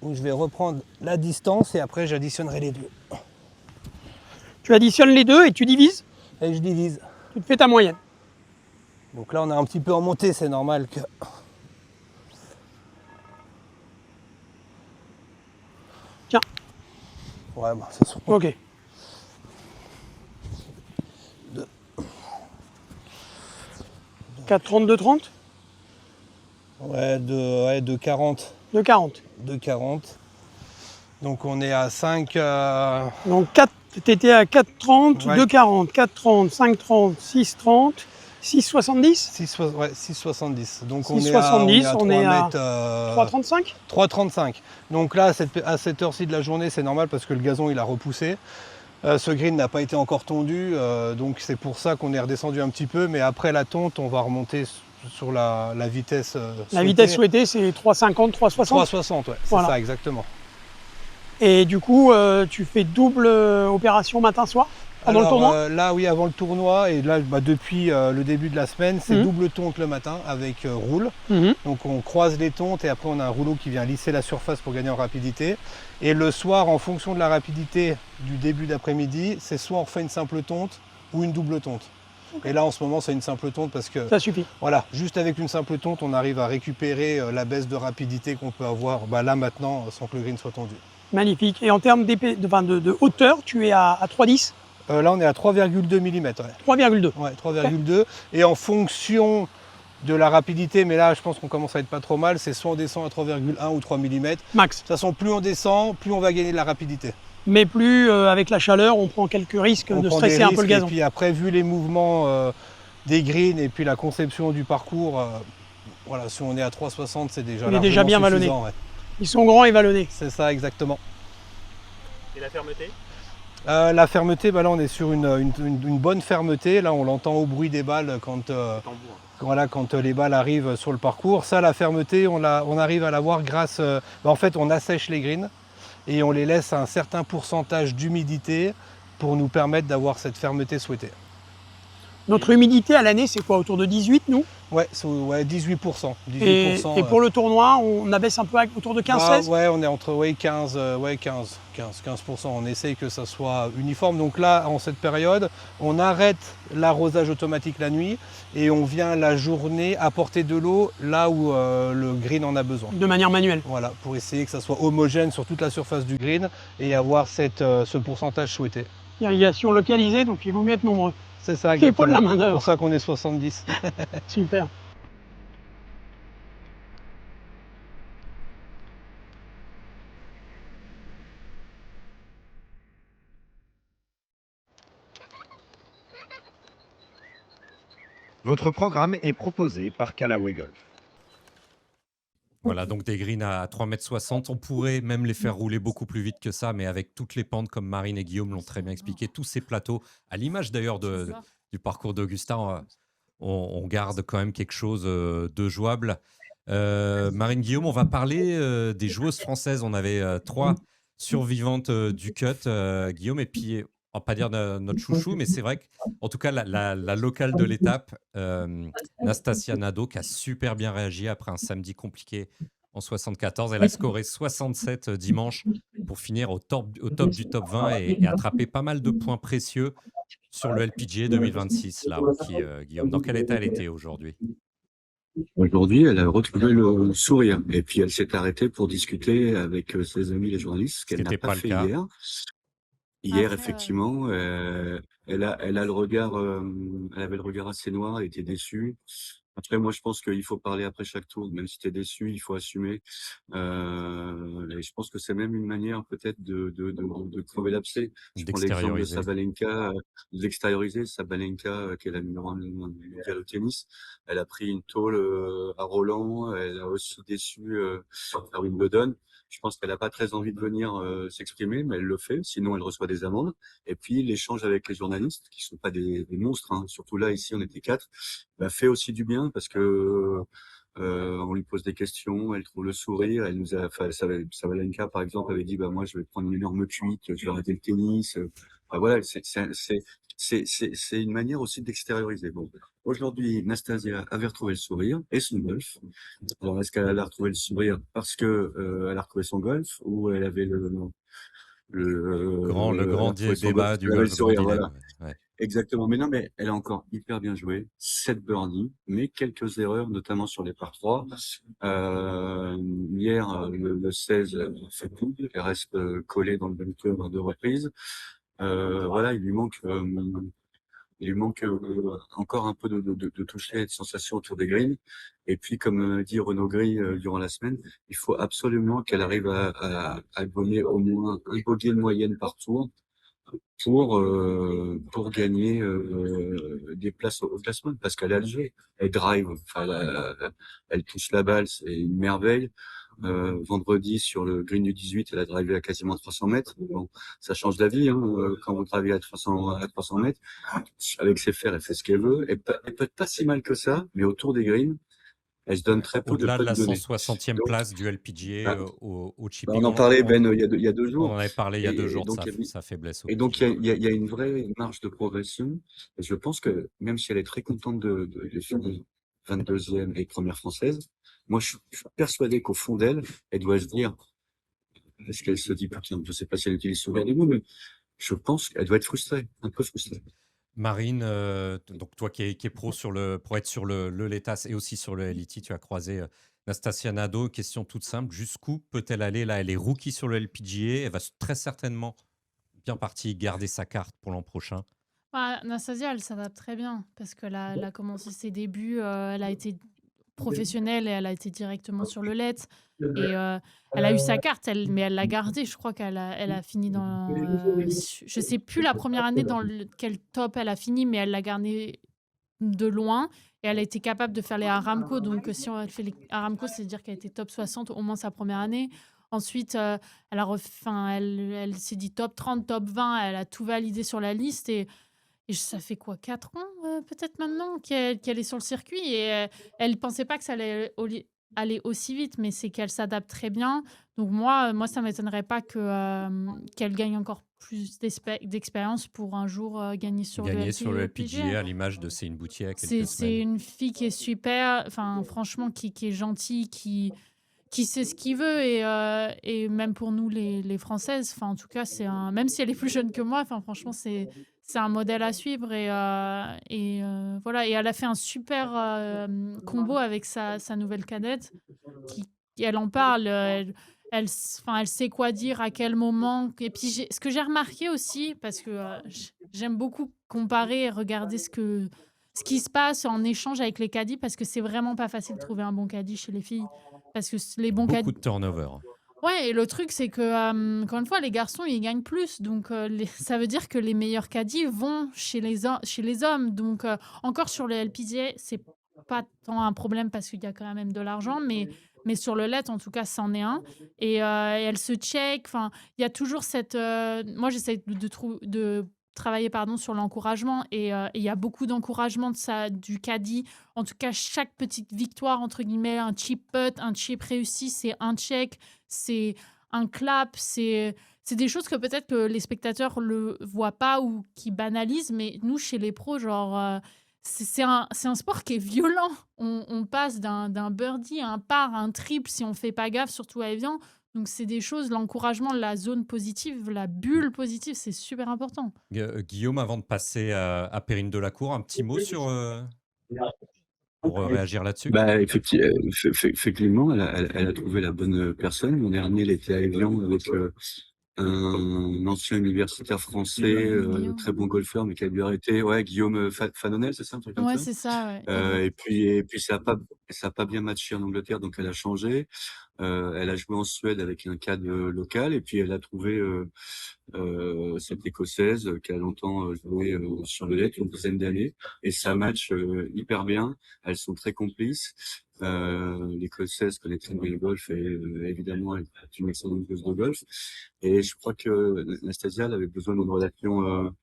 Où je vais reprendre la distance et après j'additionnerai les deux. Tu additionnes les deux et tu divises. Et je divise. Tu te fais ta moyenne. Donc là, on est un petit peu en montée, c'est normal que... Tiens. Ouais, bah, ça se Ok. 4,32, 30. Ouais, de 40. De 40. De 40. Donc on est à 5... Donc tu étais à 4,30, Ouais. 2,40, 4,30, 5,30, 6,30, 6,70. Ouais, 6,70. Donc 6,70, on est à 3 mètres, 3,35. 3,35. Donc là, à cette heure-ci de la journée, c'est normal parce que le gazon, il a repoussé. Ce green n'a pas été encore tondu, donc c'est pour ça qu'on est redescendu un petit peu. Mais après la tonte, on va remonter sur la vitesse souhaitée. La vitesse souhaitée, c'est 3,50, 3,60. 3,60, ouais, c'est Voilà. ça, exactement. Et du coup, tu fais double opération matin-soir pendant le tournoi. Là, oui, avant le tournoi, et là, depuis le début de la semaine, c'est Mhm. double tonte le matin avec roule. Mhm. Donc on croise les tontes et après on a un rouleau qui vient lisser la surface pour gagner en rapidité. Et le soir, en fonction de la rapidité du début d'après-midi, c'est soit on refait une simple tonte ou une double tonte. Et là en ce moment c'est une simple tonte parce que Ça suffit. voilà, juste avec une simple tonte, on arrive à récupérer la baisse de rapidité qu'on peut avoir là maintenant sans que le green soit tendu. Magnifique. Et en termes de hauteur, tu es à 3,10, Là on est à 3,2 mm. Ouais. 3,2. Ouais, 3,2. Et en fonction de la rapidité, mais là je pense qu'on commence à être pas trop mal, c'est soit on descend à 3,1 ou 3 mm. De toute Max. façon, plus on descend, plus on va gagner de la rapidité. Mais plus avec la chaleur, on prend quelques risques On de prend des stresser un peu le risques, gazon. Et puis après, vu les mouvements des greens et puis la conception du parcours, voilà, si on est à 3,60, c'est déjà On est déjà bien vallonné. suffisant, ouais. Ils sont grands et vallonnés. C'est ça, exactement. Et la fermeté? La fermeté, là on est sur une bonne fermeté. Là on l'entend au bruit des balles quand, quand les balles arrivent sur le parcours. Ça, la fermeté, on arrive à l'avoir grâce... en fait, on assèche les greens et on les laisse à un certain pourcentage d'humidité pour nous permettre d'avoir cette fermeté souhaitée. Notre humidité à l'année, c'est quoi? Autour de 18, nous? Ouais, 18%. Et pour le tournoi, on abaisse un peu autour de 15-16? Ouais, on est entre 15%. On essaye que ça soit uniforme. Donc là, en cette période, on arrête l'arrosage automatique la nuit et on vient la journée apporter de l'eau là où le green en a besoin. De manière manuelle. Voilà, pour essayer que ça soit homogène sur toute la surface du green et avoir ce pourcentage souhaité. Irrigation localisée, donc il vaut mieux être nombreux. C'est ça, Qui est pas de la exactement. C'est main-d'œuvre. pour ça qu'on est 70. Super. Votre programme est proposé par Callaway Golf. Voilà, donc des greens à 3,60 m. On pourrait même les faire rouler beaucoup plus vite que ça, mais avec toutes les pentes, comme Marine et Guillaume l'ont très bien expliqué, tous ces plateaux, à l'image d'ailleurs du parcours d'Augustin, on garde quand même quelque chose de jouable. Marine, Guillaume, on va parler des joueuses françaises. On avait 3 survivantes du cut, Guillaume, et puis, on va pas dire notre chouchou, mais c'est vrai qu'en tout cas, la locale de l'étape, Nastasia Nadeau, qui a super bien réagi après un samedi compliqué en 74. Elle a scoré 67 dimanche pour finir au top du top 20 et attraper pas mal de points précieux sur le LPGA 2026. Là, Guillaume, dans quel état elle était aujourd'hui? Aujourd'hui, elle a retrouvé le sourire. Et puis, elle s'est arrêtée pour discuter avec ses amis les journalistes, ce qu'elle n'a pas fait hier. Hier, Après, effectivement, elle a le regard, elle avait le regard assez noir, elle était déçue. Après, moi, je pense qu'il faut parler après chaque tour. Même si tu es déçu, il faut assumer. Et je pense que c'est même une manière peut-être de crever l'abcès. Je prends l'exemple de Sabalenka, d'extérioriser. Sabalenka, qui est la numéro 1 mondiale au tennis, elle a pris une tôle à Roland. Elle a aussi déçu à Wimbledon. Je pense qu'elle n'a pas très envie de venir s'exprimer, mais elle le fait. Sinon, elle reçoit des amendes. Et puis, l'échange avec les journalistes, qui sont pas des monstres, hein, surtout là, ici, on était 4, fait aussi du bien parce que On lui pose des questions, elle trouve le sourire. Elle nous a, enfin, Sabalenka, par exemple, avait dit, bah, moi, je vais prendre une énorme cuite, je vais arrêter le tennis. Enfin, voilà, c'est une manière aussi d'extérioriser. Bon, aujourd'hui, Nastasia avait retrouvé le sourire et son golf. Alors, est-ce qu'elle a retrouvé le sourire parce que elle a retrouvé son golf ou elle avait Le elle a grand retrouvé son golf débat parce du qu'elle avait le golf, grand sourire, dilemme. voilà. Ouais. Exactement. Mais non, mais elle a encore hyper bien joué. 7 birdies, mais quelques erreurs, notamment sur les par 3. Hier, le 16, elle fait tout. Elle reste collée dans le bunker à 2 reprises. Voilà, il lui manque encore un peu de toucher et de sensation autour des greens. Et puis, comme dit Renaud Gris durant la semaine, il faut absolument qu'elle arrive à gagner au moins un bogey de moyenne par tour pour gagner des places au classement, parce qu'elle a le jeu, elle drive, enfin, elle touche la balle, c'est une merveille. Vendredi sur le green du 18, elle a drivé à quasiment 300 mètres. Bon, ça change d'avis quand vous drivez à 300 mètres. Avec ses fers, elle fait ce qu'elle veut. Elle peut être pas si mal que ça, mais autour des greens, elle se donne très peu de Au-delà de pas la de donner. 160e Donc, place du LPGA bah, au on Chipping, en parlait, Ben, il y a 2 on jours. en avait parlé il y a 2 Et jours de donc, sa faiblesse au et donc, PGA. il y a une vraie marge de progression. Et je pense que même si elle est très contente de finir 22e et première française, moi, je suis persuadé qu'au fond d'elle, elle doit se dire, est-ce qu'elle se dit, putain, je sais pas si elle utilise souvent des mots, mais je pense qu'elle doit être frustrée, un peu frustrée. Marine, donc toi qui es pro pour être sur le LETAS et aussi sur le LIT, tu as croisé Nastasia Nadeau. Question toute simple, jusqu'où peut-elle aller là? Elle est rookie sur le LPGA, elle va très certainement bien partie garder sa carte pour l'an prochain. Anastasia, elle s'adapte très bien parce qu'elle a commencé ses débuts, elle a été professionnelle et elle a été directement sur le LED. Et elle a eu sa carte, mais elle l'a gardée. Je crois elle a fini dans. Je sais plus la première année dans quel top elle a fini, mais elle l'a gardée de loin. Et elle a été capable de faire les Aramco. Donc, si elle fait les Aramco, c'est-à-dire qu'elle était top 60 au moins sa première année. Ensuite, elle s'est dit top 30, top 20. Elle a tout validé sur la liste. Et ça fait quoi, 4 ans peut-être maintenant qu'elle est sur le circuit. Et elle ne pensait pas que ça allait aller aussi vite, mais c'est qu'elle s'adapte très bien. Donc moi ça ne m'étonnerait pas qu'elle gagne encore plus d'expérience pour un jour gagner sur Gagner le sur le LPGA. LPGA à l'image de Céline Boutier il y a quelques C'est semaines. une fille qui est super, enfin franchement qui est gentille, qui sait ce qu'il veut et même pour nous les Françaises, enfin en tout cas même si elle est plus jeune que moi, enfin franchement c'est un modèle à suivre et voilà, et elle a fait un super combo avec sa nouvelle cadette qui elle en parle, elle sait quoi dire à quel moment. Et puis ce que j'ai remarqué aussi, parce que j'aime beaucoup comparer et regarder ce qui se passe en échange avec les caddies, parce que c'est vraiment pas facile de trouver un bon caddie chez les filles. Parce que les bons Beaucoup caddies. de turnover. Ouais, et le truc, c'est que, encore une fois, les garçons, ils gagnent plus. Donc, ça veut dire que les meilleurs caddies vont chez les hommes. Donc, encore sur le LPGA, c'est pas tant un problème parce qu'il y a quand même de l'argent. Mais sur le LED, en tout cas, c'en est un. Et elle se check. Enfin, il y a toujours cette. Moi, j'essaie de travailler sur l'encouragement. Et il y a beaucoup d'encouragement du caddie. En tout cas, chaque petite victoire, entre guillemets, un chip putt, un chip réussi, c'est un check, c'est un clap, c'est des choses que peut-être que les spectateurs le voient pas ou qui banalisent, mais nous, chez les pros, genre, c'est un sport qui est violent. On passe d'un birdie à un par, à un triple si on fait pas gaffe, surtout à Evian. Donc, c'est des choses, l'encouragement, la zone positive, la bulle positive, c'est super important. Guillaume, avant de passer à Perrine Delacour, un petit mot pour réagir là-dessus. Bah, effectivement, elle a trouvé la bonne personne. L'an dernier, elle était à Evian avec un ancien universitaire français, très bon golfeur, mais qui a dû arrêter. Ouais, Guillaume Fanonel, c'est ça, un truc comme Ouais, ça? c'est ça, ouais. Et puis ça a pas bien matché en Angleterre, donc elle a changé. Elle a joué en Suède avec un cadre local, et puis elle a trouvé cette Écossaise qui a longtemps joué sur le net, une dizaine d'années, et ça match hyper bien. Elles sont très complices. L'Écossaise connaît très bien le golf et évidemment elle est une excellente joueuse de golf. Et je crois que Anastasia elle avait besoin d'une relation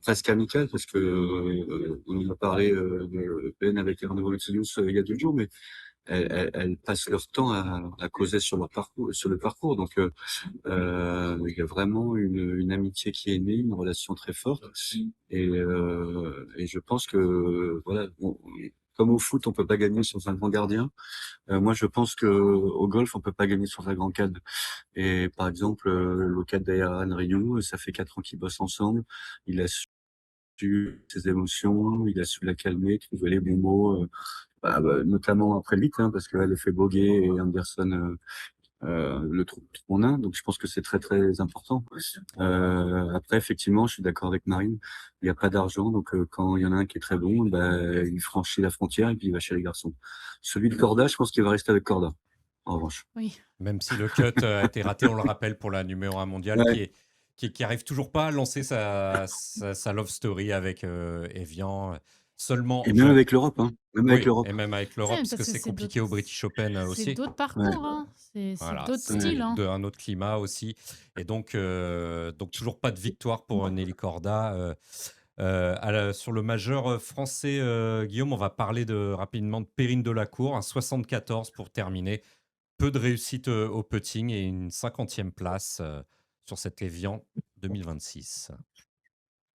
presque amicale, parce que on en a parlé de Ben avec Arnaud Vautilius il y a 2 jours, mais elles passent leur temps à causer sur leur parcours, sur le parcours. Donc, il y a vraiment une amitié qui est née, une relation très forte. Et je pense que, voilà, comme au foot, on peut pas gagner sans un grand gardien. Moi, je pense que au golf, on peut pas gagner sans un grand cadre. Et par exemple, le cadre d'Aaron Ryu, ça fait 4 ans qu'ils bossent ensemble. Il a su ses émotions, il a su la calmer, trouver les bons mots, notamment après le 8, hein, parce qu'elle a fait Boguet et Anderson le trou en un. Donc je pense que c'est très très important. Après, effectivement, je suis d'accord avec Marine. Il n'y a pas d'argent, donc quand il y en a un qui est très bon, il franchit la frontière et puis il va chez les garçons. Celui de Corda, je pense qu'il va rester avec Corda. En revanche. Oui. Même si le cut a été raté, on le rappelle, pour la numéro 1 mondiale, Ouais. qui arrive toujours pas à lancer sa love story avec Evian. Seulement, Et même avec l'Europe, hein. Même avec oui, l'Europe. et même avec l'Europe, Ouais, parce que parce que c'est c'est compliqué au British Open c'est aussi. d'autres Ouais. parcours, hein. C'est Voilà, d'autres c'est styles, hein. un autre climat aussi. Et donc toujours pas de victoire pour Nelly Corda. Sur le majeur français, Guillaume, on va parler rapidement de Perrine Delacour, un 74 pour terminer. Peu de réussite au putting et une 50e place sur cette Evian 2026.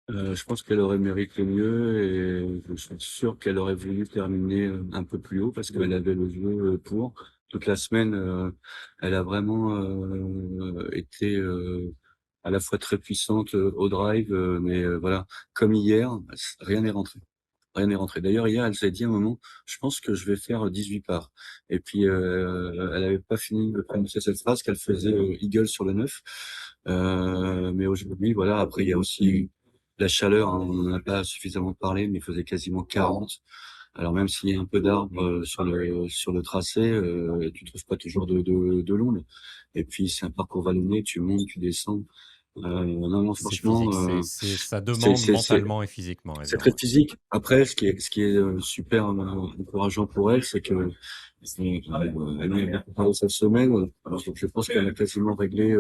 Je pense qu'elle aurait mérité mieux et je suis sûr qu'elle aurait voulu terminer un peu plus haut parce qu'elle avait le jeu pour. Toute la semaine, elle a vraiment été à la fois très puissante au drive, mais voilà, comme hier, rien n'est rentré. Rien n'est rentré. D'ailleurs, hier, elle s'est dit à un moment, je pense que je vais faire 18 parts. Et puis, elle avait pas fini de prononcer cette phrase qu'elle faisait eagle sur le 9. Mais aujourd'hui, voilà, après, il y a aussi la chaleur, hein, on n'en a pas suffisamment parlé, mais il faisait quasiment 40. Alors même s'il y a un peu d'arbres sur le tracé, tu trouves pas toujours de l'ombre. Et puis c'est un parcours vallonné, tu montes, tu descends. Non, C'est franchement, physique, ça c'est demande c'est c'est mentalement et physiquement, c'est Evian. très physique. Après, ce qui est super encourageant pour elle, c'est que elle est bien préparée cette semaine. Alors, je pense qu'elle a quasiment réglé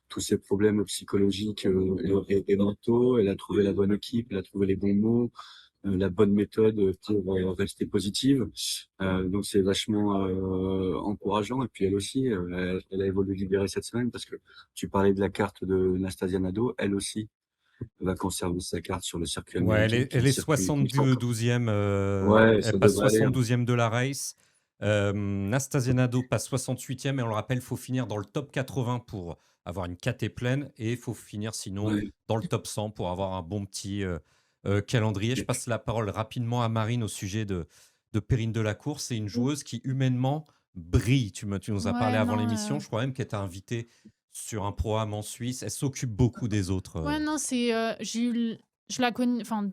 tous ses problèmes psychologiques et mentaux. Elle a trouvé la bonne équipe, elle a trouvé les bons mots, la bonne méthode pour rester positive. Donc c'est vachement encourageant. Et puis elle aussi, elle a évolué libérée cette semaine parce que tu parlais de la carte de Nastasia Nadeau. Elle aussi va conserver sa carte sur le circuit Ouais, américain, qui est elle un est circuit qui sort. 72e. Ouais, Elle ça passe devrait aller, hein. 72e de la race. Nastasia Nadeau passe 68e. Et on le rappelle, il faut finir dans le top 80 pour avoir une KT pleine. Et il faut finir sinon Ouais. dans le top 100 pour avoir un bon petit calendrier. Je passe la parole rapidement à Marine au sujet de Perrine Delacour. C'est une joueuse qui humainement brille. Tu nous as parlé Ouais, avant non, l'émission. Je crois même qu'elle t'a invité sur un programme en Suisse. Elle s'occupe beaucoup des autres. ouais, non, j'ai eu je la connais, enfin,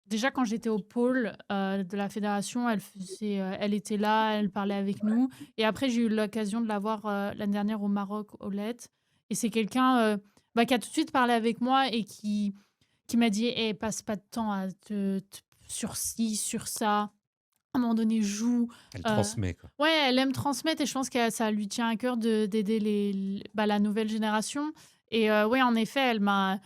déjà quand j'étais au pôle, de la fédération, elle était là, elle parlait avec nous et après j'ai eu l'occasion de la voir, l'année dernière au Maroc, au Let et c'est quelqu'un, qui a tout de suite parlé avec moi et qui m'a dit: «Eh, passe pas de temps à sur ci, sur ça. À un moment donné, joue». Elle Heu, transmet, quoi. ouais, elle aime transmettre et je pense que ça lui tient à cœur d'aider la nouvelle génération et ouais, en effet, elle m'a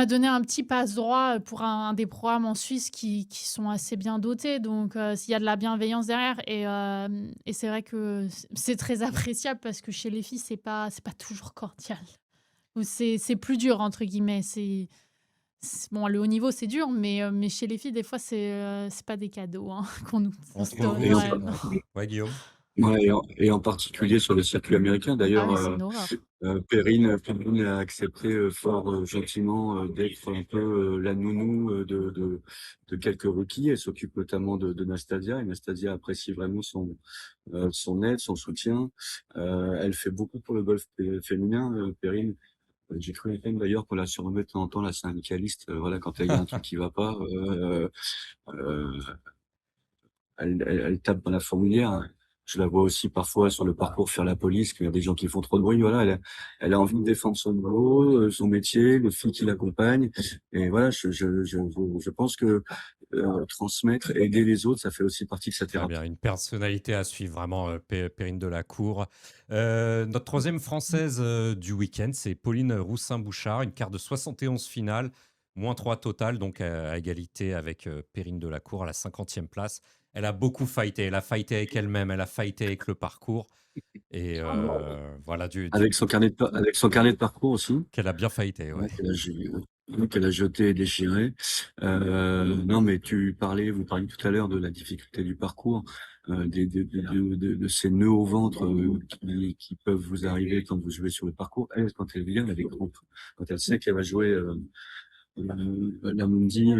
donné un petit passe-droit, pour un des programmes en Suisse qui sont assez bien dotés donc s'il y a de la bienveillance derrière et c'est vrai que c'est très appréciable parce que chez les filles, c'est pas toujours cordial ou c'est «plus dur» entre guillemets. Bon, le haut niveau, c'est dur, mais chez les filles, des fois, c'est pas des cadeaux, hein, qu'on nous On donne. Et en, Ouais, non. Ouais, Guillaume? et en particulier sur le circuit américain. Ah D'ailleurs, oui, c'est une horreur. Perrine a accepté fort gentiment d'être un peu la nounou de quelques rookies. Elle s'occupe notamment de Nastasia et Nastasia apprécie vraiment son aide, son soutien. Elle fait beaucoup pour le golf féminin, Perrine. J'ai cru entendre d'ailleurs qu'on la surnommait de temps en temps la syndicaliste. Voilà, quand il y a un truc qui va pas, euh, elle tape dans la fourmilière. Je la vois aussi parfois sur le parcours faire la police, qu'il y a des gens qui font trop de bruit. Voilà, elle a envie de défendre son boulot, son métier, les filles qui l'accompagnent. Et voilà, je pense que transmettre, aider les autres, ça fait aussi partie de sa Très thérapie. bien, une personnalité à suivre, vraiment, Perrine Delacour. Notre troisième française du week-end, c'est Pauline Roussin-Bouchard, une carte de 71 finale. moins 3 total, donc à égalité avec Perrine Delacour à la 50e place. Elle a beaucoup fighté. Elle a fighté avec elle-même, elle a fighté avec le parcours. Et voilà, Avec son carnet de parcours aussi. qu'elle a bien fighté, Ouais, ouais. qu'elle a jeté et déchiré. Non, mais vous parliez tout à l'heure de la difficulté du parcours, de ces nœuds au ventre qui peuvent vous arriver quand vous jouez sur le parcours. Elle, quand elle vient, elle a des crampes. Quand elle sait qu'elle va jouer la Mundi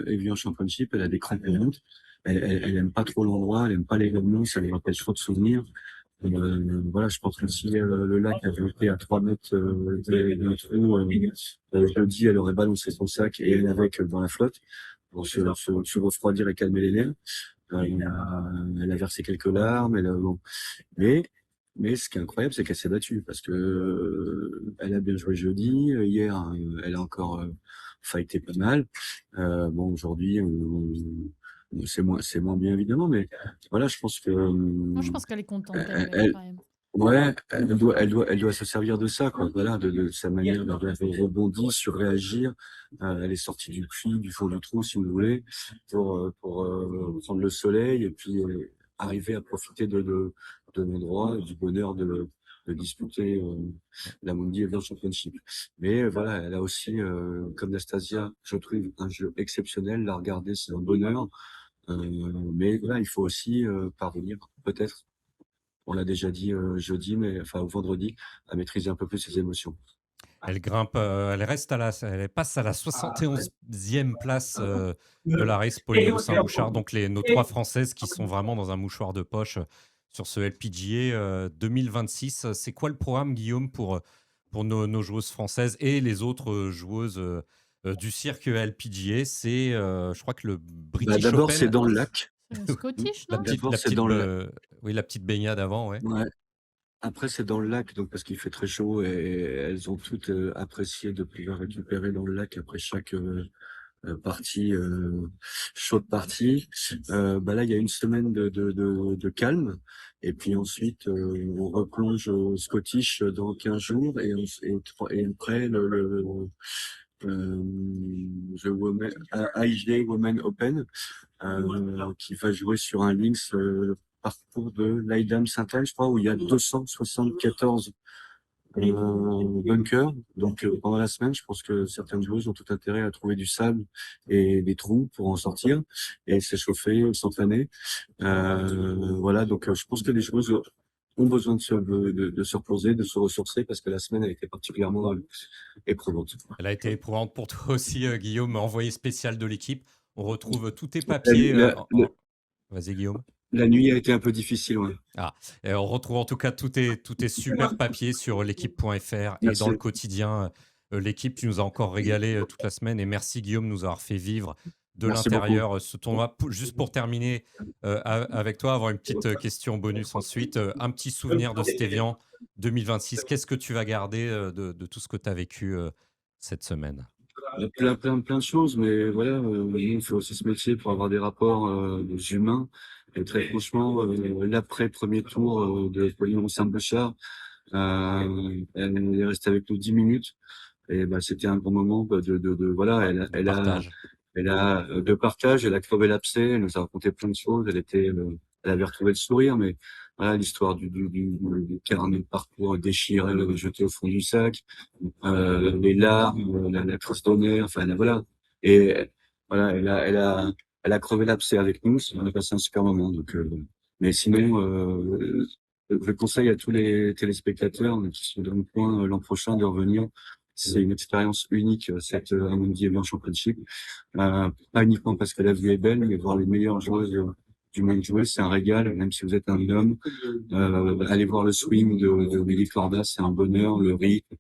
Evian Championship, elle a des crampes au ventre. Elle aime pas trop l'endroit, elle aime pas l'événement, ça lui rappelle trop de souvenirs. Voilà, je pense que si le lac avait été à 3 mètres d'un trou, jeudi, elle aurait balancé son sac et elle avec dans la flotte pour se refroidir et calmer les nerfs. Elle a versé quelques larmes, bon. Mais ce qui est incroyable, c'est qu'elle s'est battue parce que elle a bien joué jeudi. Hier, elle a encore fighté pas mal. Bon, aujourd'hui, c'est moins bien évidemment, mais voilà, je pense que Moi, je pense qu'elle est contente d'elle-même elle, quand même. ouais, elle doit se servir de ça, quoi. Voilà, de sa manière d'avoir rebondi, surréagir. Elle est sortie du puits, du fond du trou, si vous voulez, pour prendre le soleil et puis arriver à profiter de mon droit et du bonheur de disputer la Mundi Evian Championship. Mais voilà, elle a aussi, comme Nastasia, je trouve un jeu exceptionnel. La regarder, c'est un bonheur. Mais voilà, il faut aussi parvenir, peut-être, on l'a déjà dit jeudi, mais enfin vendredi, à maîtriser un peu plus ses émotions. Elle grimpe, elle passe à la 71e place de la race Paulino Saint-Bouchard. Donc nos 3 Françaises qui sont vraiment dans un mouchoir de poche sur ce LPGA 2026. C'est quoi le programme, Guillaume, pour nos joueuses françaises et les autres joueuses du cirque LPGA? C'est, je crois que le British D'abord, Open. c'est dans le lac. C'est Scottish, non? D'abord, c'est dans le Oui, la petite baignade avant, ouais. Ouais. Après, c'est dans le lac, donc parce qu'il fait très chaud et elles ont toutes apprécié de pouvoir récupérer dans le lac après chaque partie chaude partie. Là, il y a une semaine de calme et puis ensuite on replonge au Scottish dans 15 jours et après the IJ Women Open qui va jouer sur un links parcours de l'Aidam Saint-Anne, je crois, où il y a 274 bunkers. Donc pendant la semaine, je pense que certaines joueuses ont tout intérêt à trouver du sable et des trous pour en sortir et s'échauffer, s'entraîner. Voilà, donc je pense que les joueuses ont besoin de se reposer, de se ressourcer parce que la semaine a été particulièrement éprouvante. Elle a été éprouvante pour toi aussi, Guillaume, envoyé spécial de l'équipe. On retrouve tous tes papiers. Vas-y, Guillaume. La nuit a été un peu difficile, ouais. Et on retrouve en tout cas tous tes super papiers sur l'équipe.fr et dans le quotidien. L'équipe, tu nous as encore régalé toute la semaine et merci Guillaume de nous avoir fait vivre de l'intérieur ce tournoi. Juste pour terminer avec toi, avoir une petite question bonus ensuite. Un petit souvenir de cet Evian 2026. Qu'est-ce que tu vas garder de tout ce que tu as vécu cette semaine? Plein de choses, mais voilà, il faut aussi ce métier pour avoir des rapports humains. Et très franchement, l'après premier tour de Paulino Saint-Bouchard, elle est restée avec nous 10 minutes. Et c'était un bon moment voilà, elle a de partage, elle a crevé l'abcès, elle nous a raconté plein de choses, elle avait retrouvé le sourire, mais voilà, l'histoire du carnet de parcours déchiré, jeté au fond du sac, les larmes, la crise d'honneur, enfin voilà. Et voilà, elle a crevé l'abcès avec nous, on a passé un super moment. Donc, mais sinon, je conseille à tous les téléspectateurs qui sont dans le coin l'an prochain de revenir. C'est une expérience unique, cette Amundi Evian Championship. Pas uniquement parce que la vue est belle, mais voir les meilleures joueuses du monde jouer, c'est un régal, même si vous êtes un homme. Aller voir le swing de Willy Corda, c'est un bonheur, le rythme.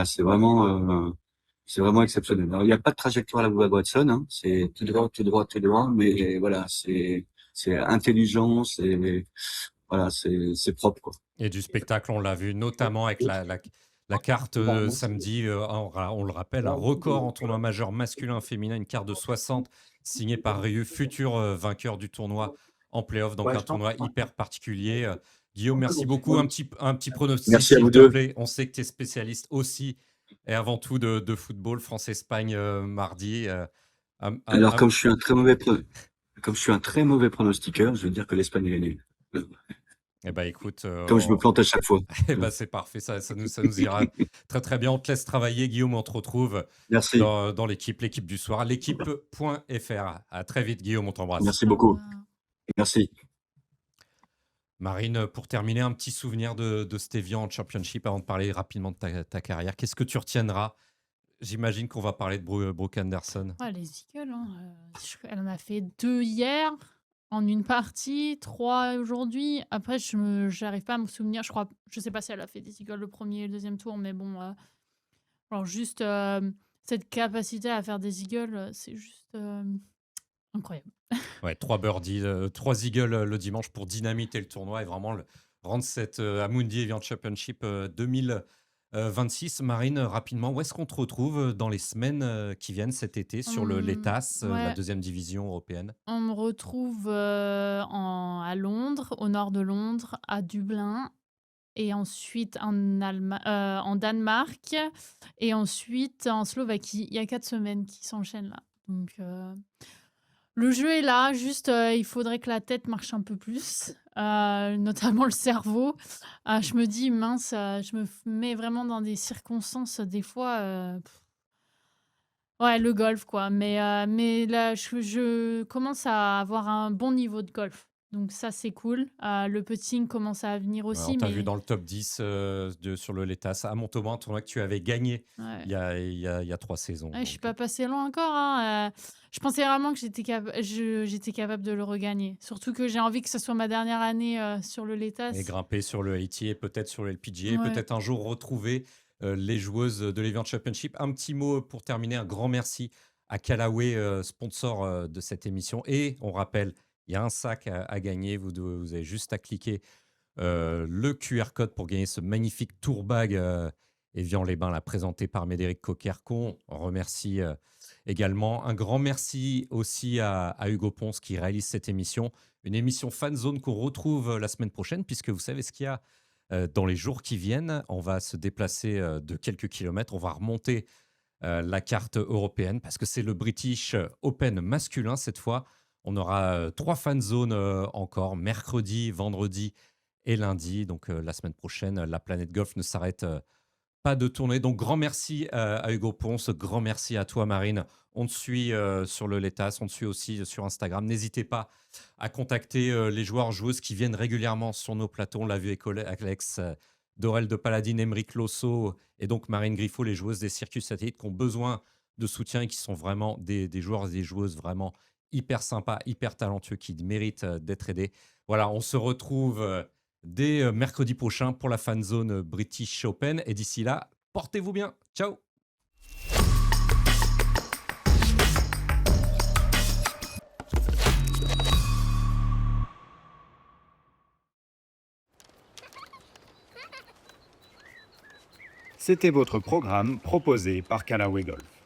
C'est vraiment exceptionnel. Alors, il n'y a pas de trajectoire à la Bubba Watson, hein. C'est tout droit, tout droit, tout droit, mais voilà, c'est intelligent, voilà, c'est propre, quoi. Et du spectacle, on l'a vu, notamment avec la carte samedi, on le rappelle, un record en tournoi majeur masculin-féminin, une carte de 60 signée par Ryu, futur vainqueur du tournoi en play-off, donc un tournoi hyper particulier. Guillaume, merci beaucoup. Un petit pronostic, Merci à s'il vous te deux. plaît. On sait que tu es spécialiste aussi Et avant tout de football, France-Espagne mardi. Alors, comme je suis un très mauvais pronostiqueur, je veux dire que l'Espagne est gagnée. Eh ben écoute, Comme je me plante à chaque fois. eh ben, c'est parfait, ça nous ira très très bien. On te laisse travailler, Guillaume. On te retrouve Merci. dans l'équipe du soir, l'équipe.fr. À très vite, Guillaume, on t'embrasse. Merci beaucoup. Merci. Marine, pour terminer, un petit souvenir de cet Evian en Championship avant de parler rapidement de ta carrière. Qu'est-ce que tu retiendras? J'imagine qu'on va parler de Brooke Anderson. Ouais, les Eagles, hein, elle en a fait 2 hier en une partie, 3 aujourd'hui. Après, j'arrive pas à me souvenir. Je sais pas si elle a fait des Eagles le premier et le deuxième tour, mais bon, alors juste cette capacité à faire des Eagles, c'est juste incroyable. Ouais, 3 birdies, 3 eagles le dimanche pour dynamiter le tournoi et vraiment rendre cette Amundi Evian Championship 2026. Marine, rapidement, où est-ce qu'on te retrouve dans les semaines qui viennent cet été sur l'ETAS, la Ouais, deuxième division européenne? on me retrouve à Londres, au nord de Londres, à Dublin, et ensuite en Danemark, et ensuite en Slovaquie. Il y a 4 semaines qui s'enchaînent là. Donc, le jeu est là, juste il faudrait que la tête marche un peu plus, notamment le cerveau. Je me dis, mince, je me mets vraiment dans des circonstances, des fois. Ouais, le golf, quoi. Mais là, je commence à avoir un bon niveau de golf. Donc, ça, c'est cool. Le putting commence à venir Ouais, aussi, on t'a vu mais dans le top 10 sur le LETAS à Montauban, un tournoi que tu avais gagné ouais. il y a 3 saisons. Ouais, je suis Donc, pas passée loin encore, hein. Je pensais vraiment que j'étais capable de le regagner. Surtout que j'ai envie que ce soit ma dernière année sur le et LETAS. grimper sur le ATA, peut-être sur le LPGA, et Ouais. peut-être un jour retrouver les joueuses de l'Evian Championship. Un petit mot pour terminer, un grand merci à Callaway, sponsor de cette émission. Et on rappelle, il y a un sac à gagner. Vous avez juste à cliquer le QR code pour gagner ce magnifique tour bag Évian-les-Bains, là, présenté par Médéric Coquer, qu'on remercie également. Un grand merci aussi à Hugo Ponce qui réalise cette émission. Une émission Fan Zone qu'on retrouve la semaine prochaine, puisque vous savez ce qu'il y a dans les jours qui viennent. On va se déplacer de quelques kilomètres. On va remonter la carte européenne parce que c'est le British Open masculin cette fois. On aura 3 fan zones encore, mercredi, vendredi et lundi. Donc la semaine prochaine, la planète golf ne s'arrête pas de tourner. Donc grand merci à Hugo Ponce, grand merci à toi Marine. On te suit sur le LETAS, on te suit aussi sur Instagram. N'hésitez pas à contacter les joueurs, joueuses qui viennent régulièrement sur nos plateaux. On l'a vu avec Alex Dorel de Paladine, Emeric Losso et donc Marine Griffo, les joueuses des Circus Satellites qui ont besoin de soutien et qui sont vraiment des joueurs et des joueuses vraiment hyper sympas, hyper talentueux, qui méritent d'être aidés. Voilà, on se retrouve dès mercredi prochain pour la fan zone British Open. Et d'ici là, portez-vous bien. Ciao. C'était votre programme proposé par Callaway Golf.